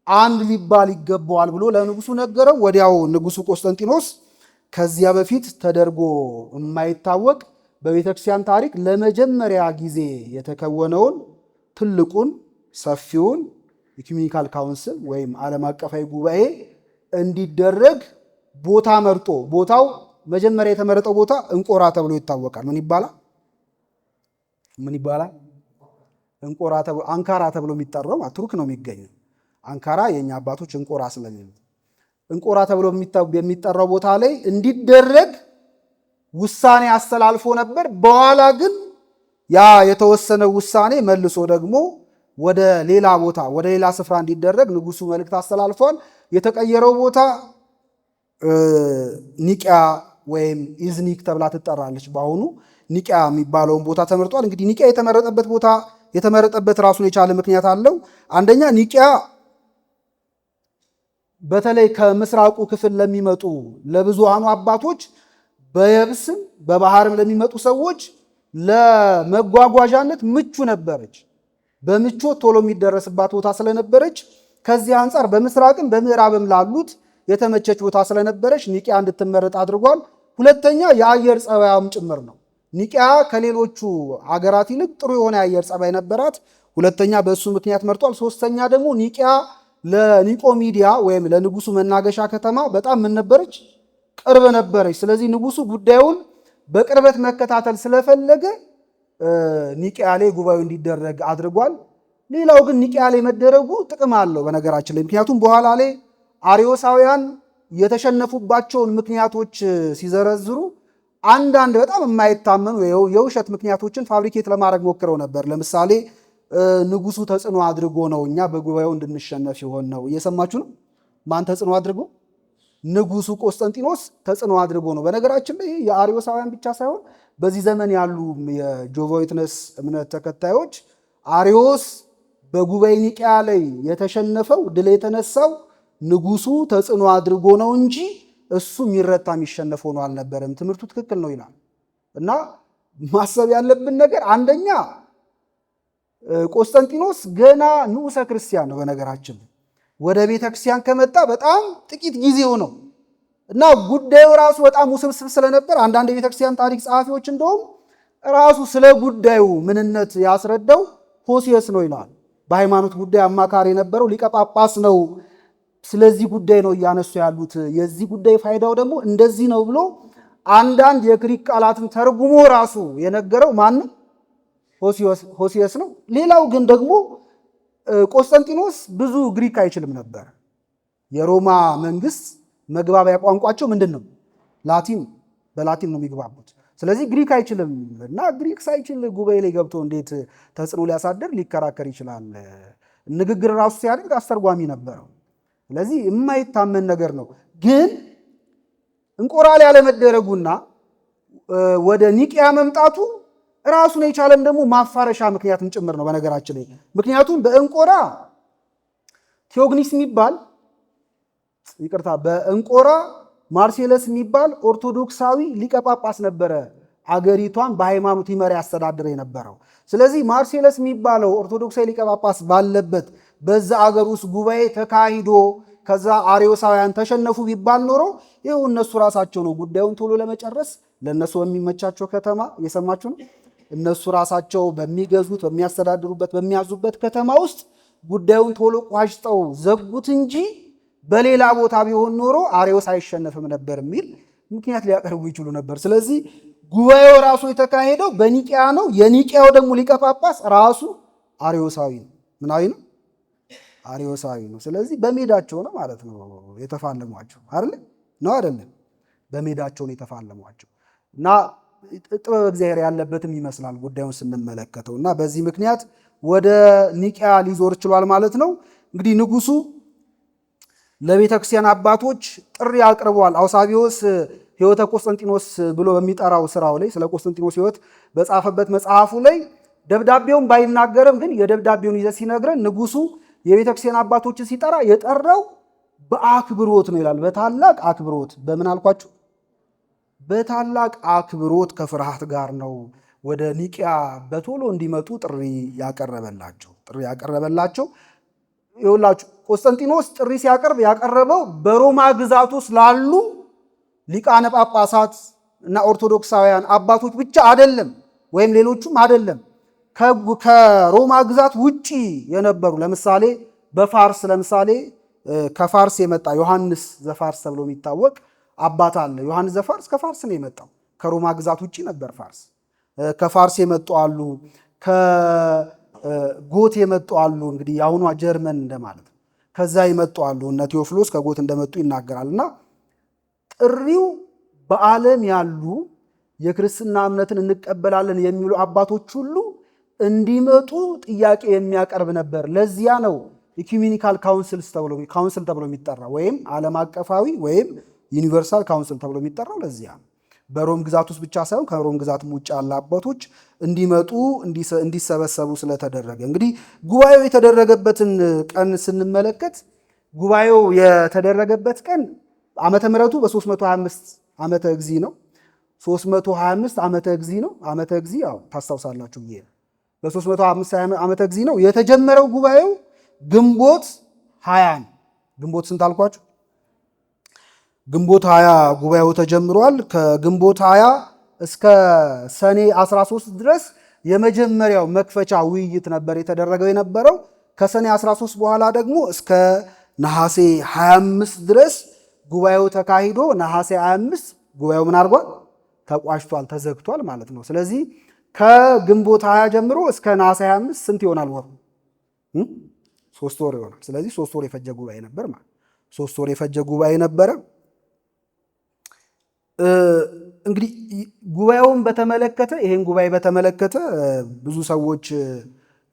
A: አንድ ሊባል ይገባዋል ብሎ ለንጉሱ ነገረው። ወዲያው ንጉሱ ቆስጠንጢኖስ ከዚያ በፊት ተደርጎ የማይታወቅ በቤተክርስቲያን ታሪክ ለመጀመሪያ ጊዜ የተከወነውን ትልቁን ሰፊውን ኢኩሜኒካል ካውንስል ወይም ዓለም አቀፋዊ ጉባኤ እንዲደረግ ቦታ መርጦ፣ ቦታው መጀመሪያ የተመረጠው ቦታ እንቆራ ተብሎ ይታወቃል። ምን ይባላል? እንቆራ ተብሎ አንካራ ተብሎ የሚጠራው ቱርክ ነው የሚገኘው። አንካራ የኛ አባቶች እንቆራ ስለሚሉት እንቆራ ተብሎ የሚጠራው ቦታ ላይ እንዲደረግ ውሳኔ አስተላልፎ ነበር። በኋላ ግን ያ የተወሰነ ውሳኔ መልሶ ደግሞ ወደ ሌላ ቦታ ወደ ሌላ ስፍራ እንዲደረግ ንጉሱ መልእክት አስተላልፏል። የተቀየረው ቦታ ኒቂያ ወይም ኢዝኒክ ተብላ ትጠራለች። በአሁኑ ኒቂያ የሚባለውን ቦታ ተመርጧል። እንግዲህ ኒቂያ የተመረጠበት ራሱን የቻለ ምክንያት አለው። አንደኛ ኒቂያ በተለይ ከምስራቁ ክፍል ለሚመጡ ለብዙሃኑ አባቶች በየብስም በባህርም ለሚመጡ ሰዎች ለመጓጓዣነት ምቹ ነበረች። በምቾት ቶሎ የሚደረስባት ቦታ ስለነበረች ከዚህ አንጻር በምስራቅም በምዕራብም ላሉት የተመቸች ቦታ ስለነበረች ኒቂያ እንድትመረጥ አድርጓል። ሁለተኛ የአየር ጸባያም ጭምር ነው። ኒቂያ ከሌሎቹ አገራት ይልቅ ጥሩ የሆነ የአየር ጸባይ ነበራት። ሁለተኛ በእሱ ምክንያት መርጧል። ሶስተኛ ደግሞ ኒቂያ ለኒቆሚዲያ ወይም ለንጉሱ መናገሻ ከተማ በጣም ምን ነበረች? ቅርብ ነበረች። ስለዚህ ንጉሱ ጉዳዩን በቅርበት መከታተል ስለፈለገ ኒቂያ ላይ ጉባኤው እንዲደረግ አድርጓል። ሌላው ግን ኒቂያ ላይ መደረጉ ጥቅም አለው በነገራችን ላይ። ምክንያቱም በኋላ ላይ አርዮሳውያን የተሸነፉባቸውን ምክንያቶች ሲዘረዝሩ አንዳንድ በጣም የማይታመኑ የውሸት ምክንያቶችን ፋብሪኬት ለማድረግ ሞክረው ነበር። ለምሳሌ ንጉሱ ተጽዕኖ አድርጎ ነው እኛ በጉባኤው እንድንሸነፍ ይሆን ነው። እየሰማችሁ ነው? ማን ተጽዕኖ አድርጎ? ንጉሱ ቆስጠንጢኖስ ተጽዕኖ አድርጎ ነው። በነገራችን ላይ የአርዮሳውያን ብቻ ሳይሆን በዚህ ዘመን ያሉ የጆቫ ዊትነስ እምነት ተከታዮች አርዮስ በጉባኤ ኒቂያ ላይ የተሸነፈው ድል የተነሳው ንጉሱ ተጽዕኖ አድርጎ ነው እንጂ እሱ የሚረታ የሚሸነፍ ሆኖ አልነበረም። ትምህርቱ ትክክል ነው ይላል። እና ማሰብ ያለብን ነገር አንደኛ ቆስጠንጢኖስ ገና ንዑሰ ክርስቲያን ነው። በነገራችን ወደ ቤተ ክርስቲያን ከመጣ በጣም ጥቂት ጊዜው ነው እና ጉዳዩ ራሱ በጣም ውስብስብ ስለነበር አንዳንድ የቤተ ክርስቲያን ታሪክ ጸሐፊዎች እንደውም ራሱ ስለ ጉዳዩ ምንነት ያስረዳው ሆሲየስ ነው ይላል። በሃይማኖት ጉዳይ አማካሪ የነበረው ሊቀ ጳጳስ ነው። ስለዚህ ጉዳይ ነው እያነሱ ያሉት። የዚህ ጉዳይ ፋይዳው ደግሞ እንደዚህ ነው ብሎ አንዳንድ የግሪክ ቃላትን ተርጉሞ ራሱ የነገረው ማንም ሆሲየስ ነው። ሌላው ግን ደግሞ ቆስጠንጢኖስ ብዙ ግሪክ አይችልም ነበር። የሮማ መንግስት መግባቢያ ቋንቋቸው ምንድን ነው? ላቲን። በላቲን ነው የሚግባቡት። ስለዚህ ግሪክ አይችልም እና ግሪክ ሳይችል ጉባኤ ላይ ገብቶ እንዴት ተጽዕኖ ሊያሳድር ሊከራከር ይችላል? ንግግር ራሱ ሲያደርግ አስተርጓሚ ነበረው። ስለዚህ የማይታመን ነገር ነው። ግን እንቆራል ያለመደረጉና ወደ ኒቅያ መምጣቱ ራሱን የቻለም ደግሞ ማፋረሻ ምክንያትም ጭምር ነው በነገራችን ላይ። ምክንያቱም በእንቆራ ቴዎግኒስ የሚባል በእንቆራ ማርሴለስ የሚባል ኦርቶዶክሳዊ ሊቀ ጳጳስ ነበረ አገሪቷን በሃይማኖት ይመራ ያስተዳድር የነበረው። ስለዚህ ማርሴለስ የሚባለው ኦርቶዶክሳዊ ሊቀ ጳጳስ ባለበት በዛ አገር ውስጥ ጉባኤ ተካሂዶ ከዛ አርዮሳውያን ተሸነፉ ቢባል ኖሮ ይኸው እነሱ ራሳቸው ነው ጉዳዩን ቶሎ ለመጨረስ ለእነሱ በሚመቻቸው ከተማ እየሰማችሁ ነው። እነሱ ራሳቸው በሚገዙት በሚያስተዳድሩበት በሚያዙበት ከተማ ውስጥ ጉዳዩን ቶሎ ቋጭተው ዘጉት እንጂ በሌላ ቦታ ቢሆን ኖሮ አርዮስ አይሸነፍም ነበር የሚል ምክንያት ሊያቀርቡ ይችሉ ነበር። ስለዚህ ጉባኤው ራሱ የተካሄደው በኒቅያ ነው። የኒቅያው ደግሞ ሊቀ ጳጳስ ራሱ አርዮሳዊ ነው። ምናዊ ነው? አርዮሳዊ ነው። ስለዚህ በሜዳቸው ነው ማለት ነው የተፋለሟቸው አይደል? ነው አይደለም? በሜዳቸው ነው የተፋለሟቸው እና ጥበብ እግዚአብሔር ያለበትም ይመስላል ጉዳዩን ስንመለከተው እና በዚህ ምክንያት ወደ ኒቅያ ሊዞር ችሏል ማለት ነው። እንግዲህ ንጉሱ ለቤተ ክርስቲያን አባቶች ጥሪ አቅርበዋል። አውሳቢዎስ ሕይወተ ቆስጠንጢኖስ ብሎ በሚጠራው ስራው ላይ ስለ ቆስጠንጢኖስ ሕይወት በጻፈበት መጽሐፉ ላይ ደብዳቤውን ባይናገርም ግን የደብዳቤውን ይዘት ሲነግረን ንጉሱ የቤተ ክርስቲያን አባቶችን ሲጠራ የጠራው በአክብሮት ነው ይላል። በታላቅ አክብሮት። በምን አልኳችሁ? በታላቅ አክብሮት ከፍርሃት ጋር ነው ወደ ኒቅያ በቶሎ እንዲመጡ ጥሪ ያቀረበላቸው። ይኸውላችሁ ቆስጠንጢኖስ ጥሪ ሲያቀርብ ያቀረበው በሮማ ግዛት ውስጥ ላሉ ሊቃነ ጳጳሳት እና ኦርቶዶክሳውያን አባቶች ብቻ አይደለም፣ ወይም ሌሎቹም አይደለም። ከሮማ ግዛት ውጪ የነበሩ ለምሳሌ በፋርስ ለምሳሌ ከፋርስ የመጣ ዮሐንስ ዘፋርስ ተብሎ የሚታወቅ አባት አለ። ዮሐንስ ዘፋርስ ከፋርስ ነው የመጣው። ከሮማ ግዛት ውጪ ነበር ፋርስ። ከፋርስ የመጡ አሉ፣ ከጎት የመጡ አሉ። እንግዲህ የአሁኗ ጀርመን እንደማለት ነው። ከዛ የመጡ አሉ። እነ ቴዎፍሎስ ከጎት እንደመጡ ይናገራል። እና ጥሪው በዓለም ያሉ የክርስትና እምነትን እንቀበላለን የሚሉ አባቶች ሁሉ እንዲመጡ ጥያቄ የሚያቀርብ ነበር። ለዚያ ነው ኢኩሜኒካል ካውንስል ተብሎ የሚጠራ ወይም ዓለም አቀፋዊ ወይም ዩኒቨርሳል ካውንስል ተብሎ የሚጠራው ለዚያ ነው። በሮም ግዛት ውስጥ ብቻ ሳይሆን ከሮም ግዛት ውጭ ያለ አባቶች እንዲመጡ እንዲሰበሰቡ ስለተደረገ እንግዲህ ጉባኤው የተደረገበትን ቀን ስንመለከት ጉባኤው የተደረገበት ቀን ዓመተ ምሕረቱ በ325 ዓመተ እግዚ ነው። 325 ዓመተ እግዚ ነው። ዓመተ እግዚ ያው ታስታውሳላችሁ ይሄ በ325 ዓመተ እግዚ ነው የተጀመረው። ጉባኤው ግንቦት 20 ግንቦት ስንት አልኳችሁ? ግንቦት 20 ጉባኤው ተጀምሯል። ከግንቦት 20 እስከ ሰኔ 13 ድረስ የመጀመሪያው መክፈቻ ውይይት ነበር የተደረገው የነበረው። ከሰኔ 13 በኋላ ደግሞ እስከ ነሐሴ 25 ድረስ ጉባኤው ተካሂዶ ነሐሴ 25 ጉባኤው ምን አድርጓል? ተቋጭቷል፣ ተዘግቷል ማለት ነው። ስለዚህ ከግንቦት 20 ጀምሮ እስከ ነሐሴ 25 ስንት ይሆናል? ወሩ 3 ወር ይሆናል። ስለዚህ 3 ወር የፈጀ ጉባኤ ነበር ማለት 3 ወር የፈጀ ጉባኤ ነበረ። እንግዲህ ጉባኤውን በተመለከተ ይሄን ጉባኤ በተመለከተ ብዙ ሰዎች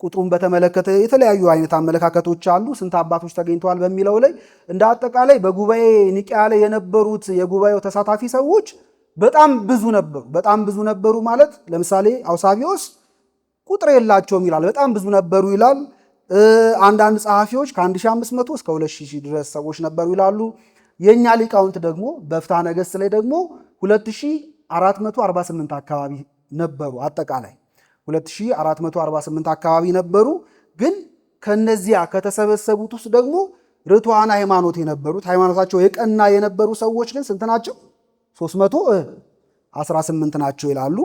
A: ቁጥሩን በተመለከተ የተለያዩ አይነት አመለካከቶች አሉ። ስንት አባቶች ተገኝተዋል በሚለው ላይ እንደ አጠቃላይ በጉባኤ ኒቅያ ላይ የነበሩት የጉባኤው ተሳታፊ ሰዎች በጣም ብዙ ነበሩ። በጣም ብዙ ነበሩ ማለት ለምሳሌ አውሳቢዎስ ቁጥር የላቸውም ይላል። በጣም ብዙ ነበሩ ይላል። አንዳንድ ጸሐፊዎች ከ1500 እስከ 2000 ድረስ ሰዎች ነበሩ ይላሉ። የኛ ሊቃውንት ደግሞ በፍትሐ ነገሥት ላይ ደግሞ 2448 አካባቢ ነበሩ። አጠቃላይ 2448 አካባቢ ነበሩ። ግን ከነዚያ ከተሰበሰቡት ውስጥ ደግሞ ርቱዓነ ሃይማኖት የነበሩት ሃይማኖታቸው የቀና የነበሩ ሰዎች ግን ስንት ናቸው? 318 ናቸው ይላሉ።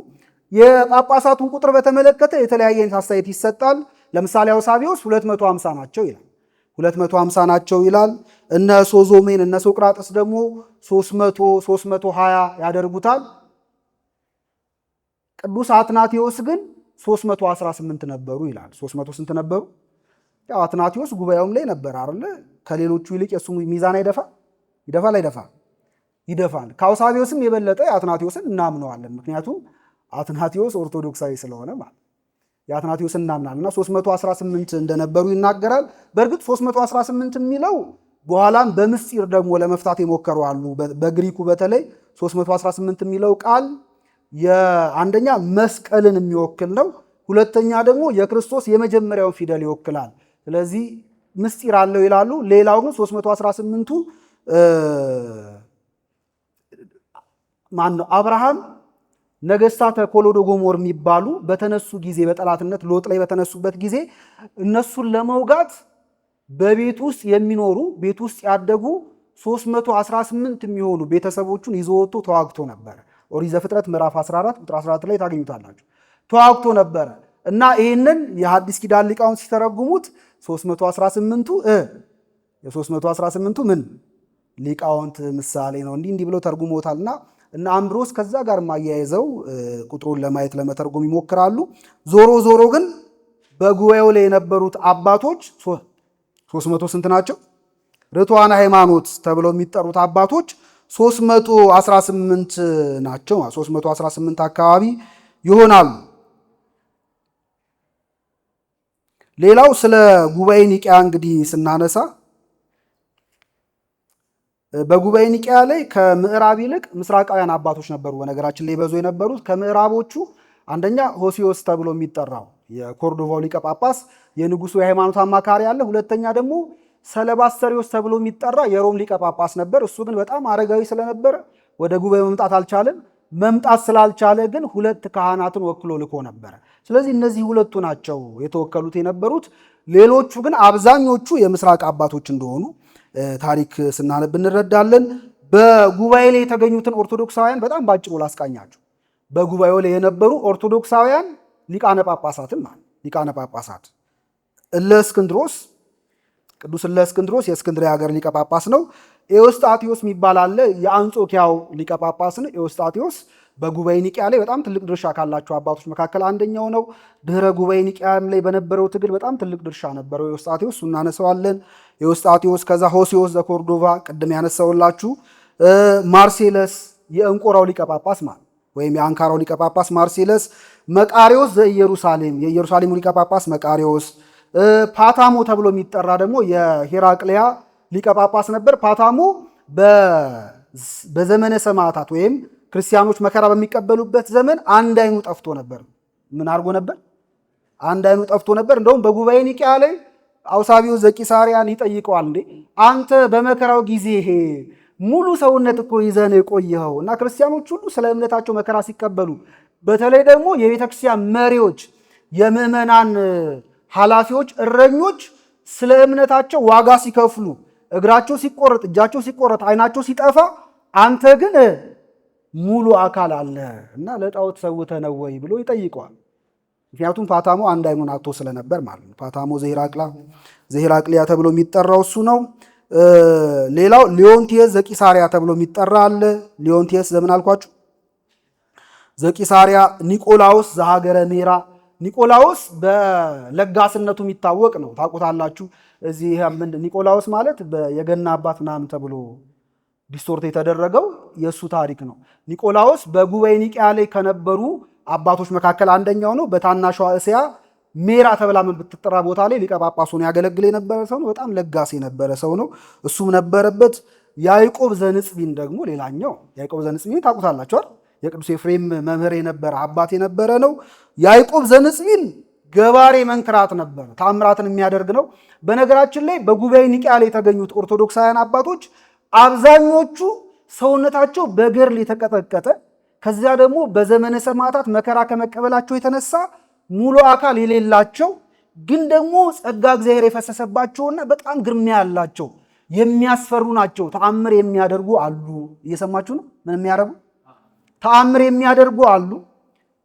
A: የጳጳሳቱን ቁጥር በተመለከተ የተለያየ አስተያየት ይሰጣል። ለምሳሌ አውሳቢዎስ 250 ናቸው ይላል። 250 ናቸው ይላል። እነ ሶዞሜን እነ ሶቅራጥስ ደግሞ 300 320 ያደርጉታል። ቅዱስ አትናቴዎስ ግን 318 ነበሩ ይላል። 300 ስንት ነበሩ? ያው አትናቴዎስ ጉባኤውም ላይ ነበር አይደል? ከሌሎቹ ይልቅ የሱ ሚዛን ይደፋል አይደፋም? ይደፋል። ከአውሳቢዎስም የበለጠ አትናቴዎስን እናምነዋለን። ምክንያቱም አትናቴዎስ ኦርቶዶክሳዊ ስለሆነ ማለት የአትናቴዎስን እናምናለንና 318 እንደነበሩ ይናገራል። በእርግጥ 318 የሚለው በኋላም በምስጢር ደግሞ ለመፍታት የሞከሩ አሉ። በግሪኩ በተለይ 318 የሚለው ቃል የአንደኛ መስቀልን የሚወክል ነው። ሁለተኛ ደግሞ የክርስቶስ የመጀመሪያውን ፊደል ይወክላል። ስለዚህ ምስጢር አለው ይላሉ። ሌላው ግን 318ቱ ማን ነው? አብርሃም ነገስታተ ኮሎዶ ጎሞር የሚባሉ በተነሱ ጊዜ በጠላትነት ሎጥ ላይ በተነሱበት ጊዜ እነሱን ለመውጋት በቤት ውስጥ የሚኖሩ ቤት ውስጥ ያደጉ 318 የሚሆኑ ቤተሰቦቹን ይዞ ወጥቶ ተዋግቶ ነበረ። ኦሪት ዘፍጥረት ምዕራፍ 14 ቁጥር 14 ላይ ታገኙታላችሁ። ተዋግቶ ነበረ እና ይህንን የሐዲስ ኪዳን ሊቃውንት ሲተረጉሙት 318ቱ የ318ቱ ምን ሊቃውንት ምሳሌ ነው እንዲህ ብለው ተርጉሞታልና እና አምብሮስ ከዛ ጋር ማያይዘው ቁጥሩን ለማየት ለመተርጎም ይሞክራሉ። ዞሮ ግን በጉባኤው ላይ የነበሩት አባቶች 300 ስንት ናቸው? ርቱዓነ ሃይማኖት ተብለው የሚጠሩት አባቶች 318 ናቸው። 318 አካባቢ ይሆናሉ። ሌላው ስለ ጉባኤ ኒቅያ እንግዲህ ስናነሳ በጉባኤ ኒቅያ ላይ ከምዕራብ ይልቅ ምስራቃውያን አባቶች ነበሩ። በነገራችን ላይ በዙ የነበሩት ከምዕራቦቹ አንደኛ ሆሲዮስ ተብሎ የሚጠራው የኮርዶቫው ሊቀ ጳጳስ የንጉሱ የሃይማኖት አማካሪ አለ። ሁለተኛ ደግሞ ሰለባስተሪዮስ ተብሎ የሚጠራ የሮም ሊቀ ጳጳስ ነበር። እሱ ግን በጣም አረጋዊ ስለነበረ ወደ ጉባኤ መምጣት አልቻለም። መምጣት ስላልቻለ ግን ሁለት ካህናትን ወክሎ ልኮ ነበረ። ስለዚህ እነዚህ ሁለቱ ናቸው የተወከሉት የነበሩት። ሌሎቹ ግን አብዛኞቹ የምስራቅ አባቶች እንደሆኑ ታሪክ ስናነብ እንረዳለን። በጉባኤ ላይ የተገኙትን ኦርቶዶክሳውያን በጣም ባጭሩ ላስቃኛቸው። በጉባኤው ላይ የነበሩ ኦርቶዶክሳውያን ሊቃነ ጳጳሳት እለእስክንድሮስ ቅዱስ እለእስክንድሮስ የእስክንድርያ ሀገር ሊቀ ጳጳስ ነው። ኤዎስጣቴዎስ የሚባል አለ። የአንጾኪያው ሊቀ ጳጳስ ነው። ኤዎስጣቴዎስ በጉባኤ ኒቅያ ላይ በጣም ትልቅ ድርሻ ካላቸው አባቶች መካከል አንደኛው ነው። ድህረ ጉባኤ ኒቅያም ላይ በነበረው ትግል በጣም ትልቅ ድርሻ ነበረው ኤዎስጣቴዎስ፣ እናነሳዋለን። ኤዎስጣቴዎስ ከዛ ሆሲዮስ ዘኮርዶቫ ቅድም ያነሳውላችሁ፣ ማርሴለስ የእንቆራው ሊቀ ጳጳስ ማለት ወይም የአንካራው ሊቀ ጳጳስ ማርሴለስ፣ መቃሪዎስ ዘኢየሩሳሌም የኢየሩሳሌሙ ሊቀ ጳጳስ መቃሪዎስ፣ ፓታሞ ተብሎ የሚጠራ ደግሞ የሄራቅሊያ ሊቀ ጳጳስ ነበር። ፓታሞ በዘመነ ሰማዕታት ወይም ክርስቲያኖች መከራ በሚቀበሉበት ዘመን አንድ አይኑ ጠፍቶ ነበር። ምን አድርጎ ነበር? አንድ አይኑ ጠፍቶ ነበር። እንደውም በጉባኤ ኒቅያ ላይ አውሳቢዎስ ዘቂሳርያን ይጠይቀዋል። እንዴ አንተ በመከራው ጊዜ ሙሉ ሰውነት እኮ ይዘህ ነው የቆየኸው እና ክርስቲያኖች ሁሉ ስለ እምነታቸው መከራ ሲቀበሉ፣ በተለይ ደግሞ የቤተክርስቲያን መሪዎች፣ የምዕመናን ኃላፊዎች፣ እረኞች ስለ እምነታቸው ዋጋ ሲከፍሉ፣ እግራቸው ሲቆረጥ፣ እጃቸው ሲቆረጥ፣ አይናቸው ሲጠፋ፣ አንተ ግን ሙሉ አካል አለ እና ለጣዖት ሰውተህ ነው ወይ ብሎ ይጠይቀዋል። ምክንያቱም ፓታሞ አንድ አይኑን አጥቶ ስለነበር ማለት ነው። ፓታሞ ዘሄራቅሊያ ተብሎ የሚጠራው እሱ ነው። ሌላው ሊዮንቲየስ ዘቂሳርያ ተብሎ የሚጠራ አለ። ሊዮንቲየስ ዘምን አልኳችሁ? ዘቂሳርያ። ኒቆላዎስ ዘሀገረ ሜራ። ኒቆላዎስ በለጋስነቱ የሚታወቅ ነው። ታውቁታላችሁ። እዚህ ኒቆላዎስ ማለት የገና አባት ምናምን ተብሎ ዲስቶርት የተደረገው የእሱ ታሪክ ነው። ኒቆላዎስ በጉባኤ ኒቅያ ላይ ከነበሩ አባቶች መካከል አንደኛው ነው። በታናሿ እስያ ሜራ ተብላ ብትጠራ ቦታ ላይ ሊቀ ጳጳስ ሆኖ ያገለግል የነበረ ሰው ነው። በጣም ለጋስ የነበረ ሰው ነው። እሱም ነበረበት። ያዕቆብ ዘንጽቢን ደግሞ ሌላኛው። ያዕቆብ ዘንጽቢን ታውቁታላችሁ አይደል? የቅዱስ ኤፍሬም መምህር የነበረ አባት የነበረ ነው። ያዕቆብ ዘንጽቢን ገባሬ መንክራት ነበር። ታምራትን የሚያደርግ ነው። በነገራችን ላይ በጉባኤ ኒቅያ ላይ የተገኙት ኦርቶዶክሳውያን አባቶች አብዛኞቹ ሰውነታቸው በገርል የተቀጠቀጠ ከዚያ ደግሞ በዘመነ ሰማዕታት መከራ ከመቀበላቸው የተነሳ ሙሉ አካል የሌላቸው ግን ደግሞ ጸጋ እግዚአብሔር የፈሰሰባቸውና በጣም ግርማ ያላቸው የሚያስፈሩ ናቸው። ተአምር የሚያደርጉ አሉ። እየሰማችሁ ነው? ምን የሚያደርጉ? ተአምር የሚያደርጉ አሉ።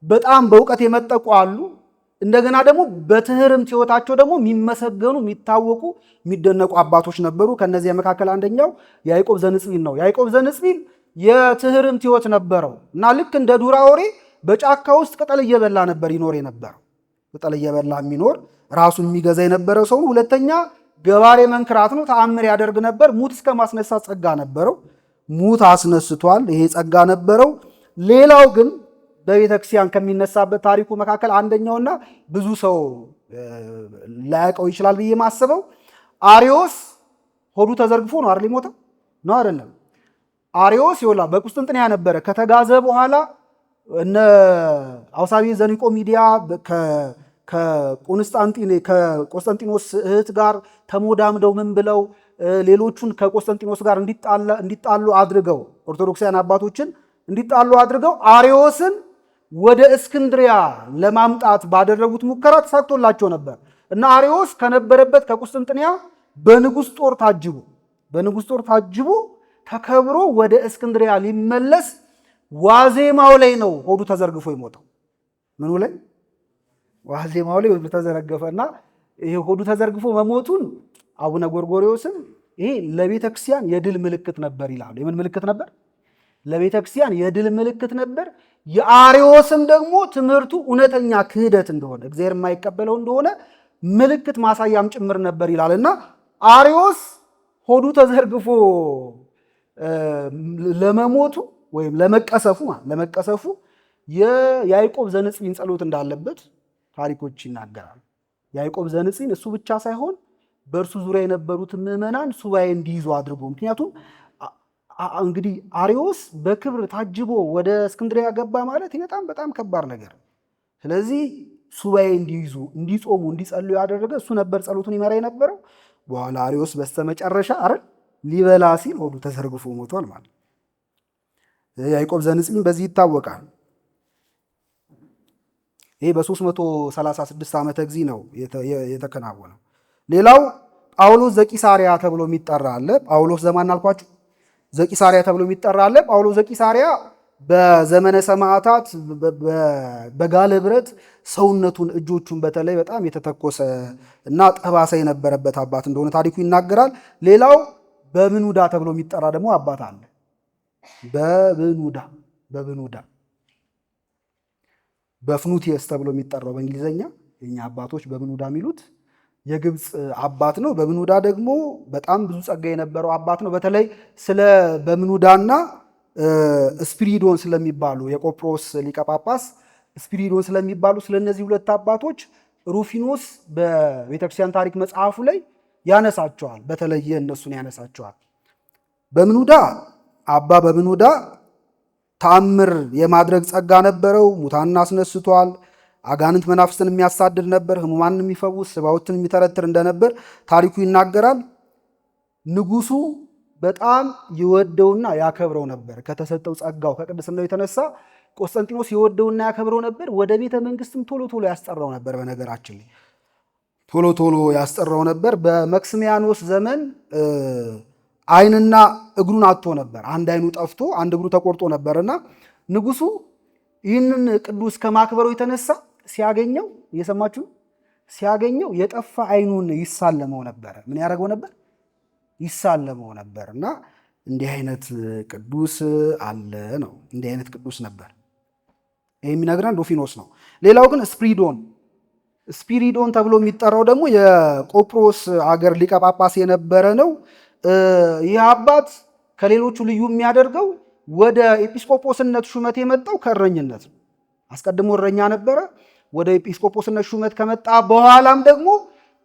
A: በጣም በእውቀት የመጠቁ አሉ። እንደገና ደግሞ በትህርምት ሕይወታቸው ደግሞ የሚመሰገኑ የሚታወቁ የሚደነቁ አባቶች ነበሩ። ከነዚያ መካከል አንደኛው ያዕቆብ ዘንጽቢል ነው። ያዕቆብ ዘንጽቢል የትህርምት ሕይወት ነበረው እና ልክ እንደ ዱር አውሬ በጫካ ውስጥ ቅጠል እየበላ ነበር ይኖር የነበረው። ቅጠል እየበላ የሚኖር ራሱን የሚገዛ የነበረ ሰው። ሁለተኛ ገባሬ መንክራት ነው። ተአምር ያደርግ ነበር። ሙት እስከ ማስነሳት ጸጋ ነበረው። ሙት አስነስቷል። ይሄ ጸጋ ነበረው። ሌላው ግን በቤተክርስቲያን ከሚነሳበት ታሪኩ መካከል አንደኛውና ብዙ ሰው ላያውቀው ይችላል ብዬ ማስበው አሪዮስ ሆዱ ተዘርግፎ ነው አይደል ሞተ? ነው አይደለም? አሪዮስ ይወላ በቁስጥንጥንያ ነበረ። ከተጋዘ በኋላ እነ አውሳቢ ዘኒቆሚዲያ ከቆስጠንጢኖስ እህት ጋር ተሞዳምደው ምን ብለው ሌሎቹን ከቆስጠንጢኖስ ጋር እንዲጣሉ አድርገው ኦርቶዶክሳውያን አባቶችን እንዲጣሉ አድርገው አሪዮስን ወደ እስክንድሪያ ለማምጣት ባደረጉት ሙከራ ተሳክቶላቸው ነበር እና አሪዮስ ከነበረበት ከቁስጥንጥንያ በንጉሥ ጦር ታጅቦ ተከብሮ ወደ እስክንድሪያ ሊመለስ ዋዜማው ላይ ነው ሆዱ ተዘርግፎ የሞተው። ምኑ ላይ? ዋዜማው ላይ ሆዱ ተዘረገፈና ይሄ ሆዱ ተዘርግፎ መሞቱን አቡነ ጎርጎርዮስም ይሄ ለቤተ ክርስቲያን የድል ምልክት ነበር ይላሉ። የምን ምልክት ነበር? ለቤተ ክርስቲያን የድል ምልክት ነበር። የአሪዮስም ደግሞ ትምህርቱ እውነተኛ ክህደት እንደሆነ እግዚአብሔር የማይቀበለው እንደሆነ ምልክት ማሳያም ጭምር ነበር ይላል እና አሪዮስ ሆዱ ተዘርግፎ ለመሞቱ ወይም ለመቀሰፉ የያዕቆብ ዘንጽቢን ጸሎት እንዳለበት ታሪኮች ይናገራሉ። ያዕቆብ ዘንጽቢን እሱ ብቻ ሳይሆን በእርሱ ዙሪያ የነበሩት ምዕመናን ሱባኤ እንዲይዙ አድርጎ ምክንያቱም እንግዲህ አሪዮስ በክብር ታጅቦ ወደ እስክንድርያ ገባ ማለት በጣም ከባድ ነገር። ስለዚህ ሱባኤ እንዲይዙ፣ እንዲጾሙ፣ እንዲጸልዩ ያደረገ እሱ ነበር። ጸሎቱን ይመራ የነበረው። በኋላ አሪዮስ በስተመጨረሻ ሊበላ ሲል ሆዱ ተዘርግፎ ሞቷል ማለት። ያዕቆብ ዘንጽቢን በዚህ ይታወቃል። ይሄ በ336 ዓመተ ጊዜ ነው የተከናወነው። ሌላው ጳውሎስ ዘቂሳርያ ተብሎ የሚጠራ አለ። ጳውሎስ ዘማን አልኳችሁ? ዘቂሳርያ ተብሎ የሚጠራ አለ። ጳውሎስ ዘቂሳርያ በዘመነ ሰማዕታት በጋለ ብረት ሰውነቱን እጆቹን በተለይ በጣም የተተኮሰ እና ጠባሳ የነበረበት አባት እንደሆነ ታሪኩ ይናገራል። ሌላው በብኑዳ ተብሎ የሚጠራ ደግሞ አባት አለ። በብኑዳ በፍኑቲየስ ተብሎ የሚጠራው በእንግሊዝኛ የኛ አባቶች በብኑዳ የሚሉት የግብፅ አባት ነው። በብኑዳ ደግሞ በጣም ብዙ ጸጋ የነበረው አባት ነው። በተለይ ስለ በብኑዳና ስፒሪዶን ስለሚባሉ የቆጵሮስ ሊቀ ጳጳስ ስፒሪዶን ስለሚባሉ ስለነዚህ ሁለት አባቶች ሩፊኖስ በቤተክርስቲያን ታሪክ መጽሐፉ ላይ ያነሳቸዋል። በተለየ እነሱን ያነሳቸዋል። አባ በብኑዳ ተአምር የማድረግ ጸጋ ነበረው። ሙታንን አስነስቷል። አጋንንት መናፍስትን የሚያሳድድ ነበር። ሕሙማንን የሚፈውስ ስባዎትን የሚተረትር እንደነበር ታሪኩ ይናገራል። ንጉሱ በጣም ይወደውና ያከብረው ነበር። ከተሰጠው ጸጋው ከቅድስናው የተነሳ ቆስጠንጢኖስ ይወደውና ያከብረው ነበር። ወደ ቤተ መንግስትም ቶሎ ቶሎ ያስጠራው ነበር። በነገራችን ላይ ቶሎ ያስጠራው ነበር። በመክስሚያኖስ ዘመን ዓይንና እግሩን አጥቶ ነበር። አንድ ዓይኑ ጠፍቶ አንድ እግሩ ተቆርጦ ነበርና ንጉሱ ይህንን ቅዱስ ከማክበሩ የተነሳ ሲያገኘው እየሰማችሁ ሲያገኘው የጠፋ ዓይኑን ይሳለመው ነበር። ምን ያደርገው ነበር? ይሳለመው ነበር። እና እንዲህ አይነት ቅዱስ አለ ነው። እንዲህ አይነት ቅዱስ ነበር። ይህ የሚነግረን ሩፊኖስ ነው። ሌላው ግን ስፒሪዶን ተብሎ የሚጠራው ደግሞ የቆጵሮስ አገር ሊቀ ጳጳስ የነበረ ነው። ይህ አባት ከሌሎቹ ልዩ የሚያደርገው ወደ ኤጲስቆጶስነት ሹመት የመጣው ከእረኝነት ነው። አስቀድሞ እረኛ ነበረ። ወደ ኤጲስቆጶስነት ሹመት ከመጣ በኋላም ደግሞ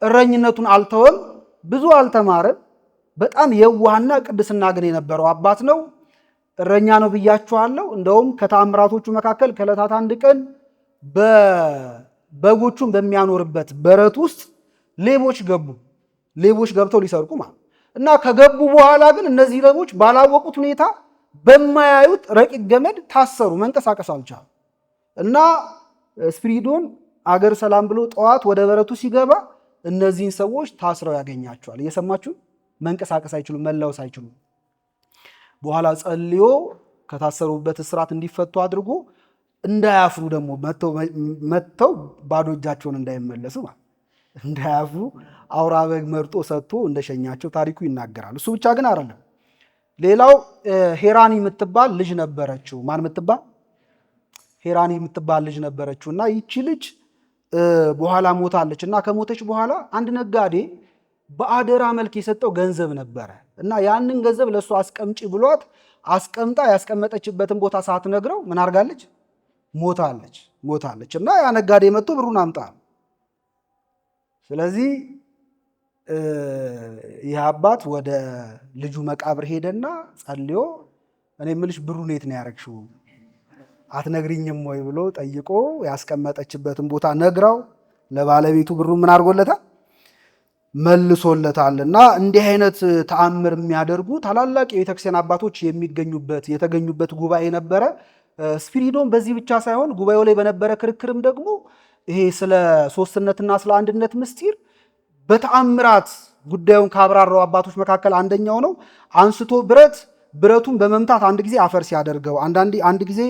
A: እረኝነቱን አልተወም። ብዙ አልተማረም። በጣም የዋህና ቅድስና ግን የነበረው አባት ነው። እረኛ ነው ብያችኋለሁ። እንደውም ከተአምራቶቹ መካከል ከዕለታት አንድ ቀን በጎቹን በሚያኖርበት በረት ውስጥ ሌቦች ገብተው ሊሰርቁ ማለት እና ከገቡ በኋላ ግን እነዚህ ሌቦች ባላወቁት ሁኔታ በማያዩት ረቂቅ ገመድ ታሰሩ፣ መንቀሳቀስ አልቻሉ እና ስፒሪዶን አገር ሰላም ብሎ ጠዋት ወደ በረቱ ሲገባ እነዚህን ሰዎች ታስረው ያገኛቸዋል። እየሰማችሁ መንቀሳቀስ አይችሉም፣ መላወስ አይችሉም። በኋላ ጸልዮ ከታሰሩበት እስራት እንዲፈቱ አድርጎ እንዳያፍሩ ደግሞ መጥተው ባዶ እጃቸውን እንዳይመለሱ እንዳያፍሩ አውራ በግ መርጦ ሰጥቶ እንደሸኛቸው ታሪኩ ይናገራል። እሱ ብቻ ግን አይደለም። ሌላው ሄራኒ የምትባል ልጅ ነበረችው። ማን የምትባል? ሄራኒ የምትባል ልጅ ነበረችው እና ይቺ ልጅ በኋላ ሞታለች እና ከሞተች በኋላ አንድ ነጋዴ በአደራ መልክ የሰጠው ገንዘብ ነበረ እና ያንን ገንዘብ ለእሱ አስቀምጪ ብሏት አስቀምጣ ያስቀመጠችበትን ቦታ ሳትነግረው ምን አድርጋለች? ሞታለች እና ያ ነጋዴ መጥቶ ብሩን አምጣ። ስለዚህ ይህ አባት ወደ ልጁ መቃብር ሄደና ጸልዮ እኔ የምልሽ ብሩን የት ነው ያደረግሽው አትነግሪኝም ወይ ብሎ ጠይቆ ያስቀመጠችበትን ቦታ ነግራው ለባለቤቱ ብሩን ምን አድርጎለታል? መልሶለታል። እና እንዲህ አይነት ተአምር የሚያደርጉ ታላላቅ የቤተክርስቲያን አባቶች የተገኙበት ጉባኤ ነበረ። ስፒሪዶን በዚህ ብቻ ሳይሆን ጉባኤው ላይ በነበረ ክርክርም ደግሞ ይሄ ስለ ሶስትነትና ስለ አንድነት ምስጢር በተአምራት ጉዳዩን ካብራራው አባቶች መካከል አንደኛው ነው። አንስቶ ብረቱን በመምታት አንድ ጊዜ አፈር ሲያደርገው፣ አንድ ጊዜ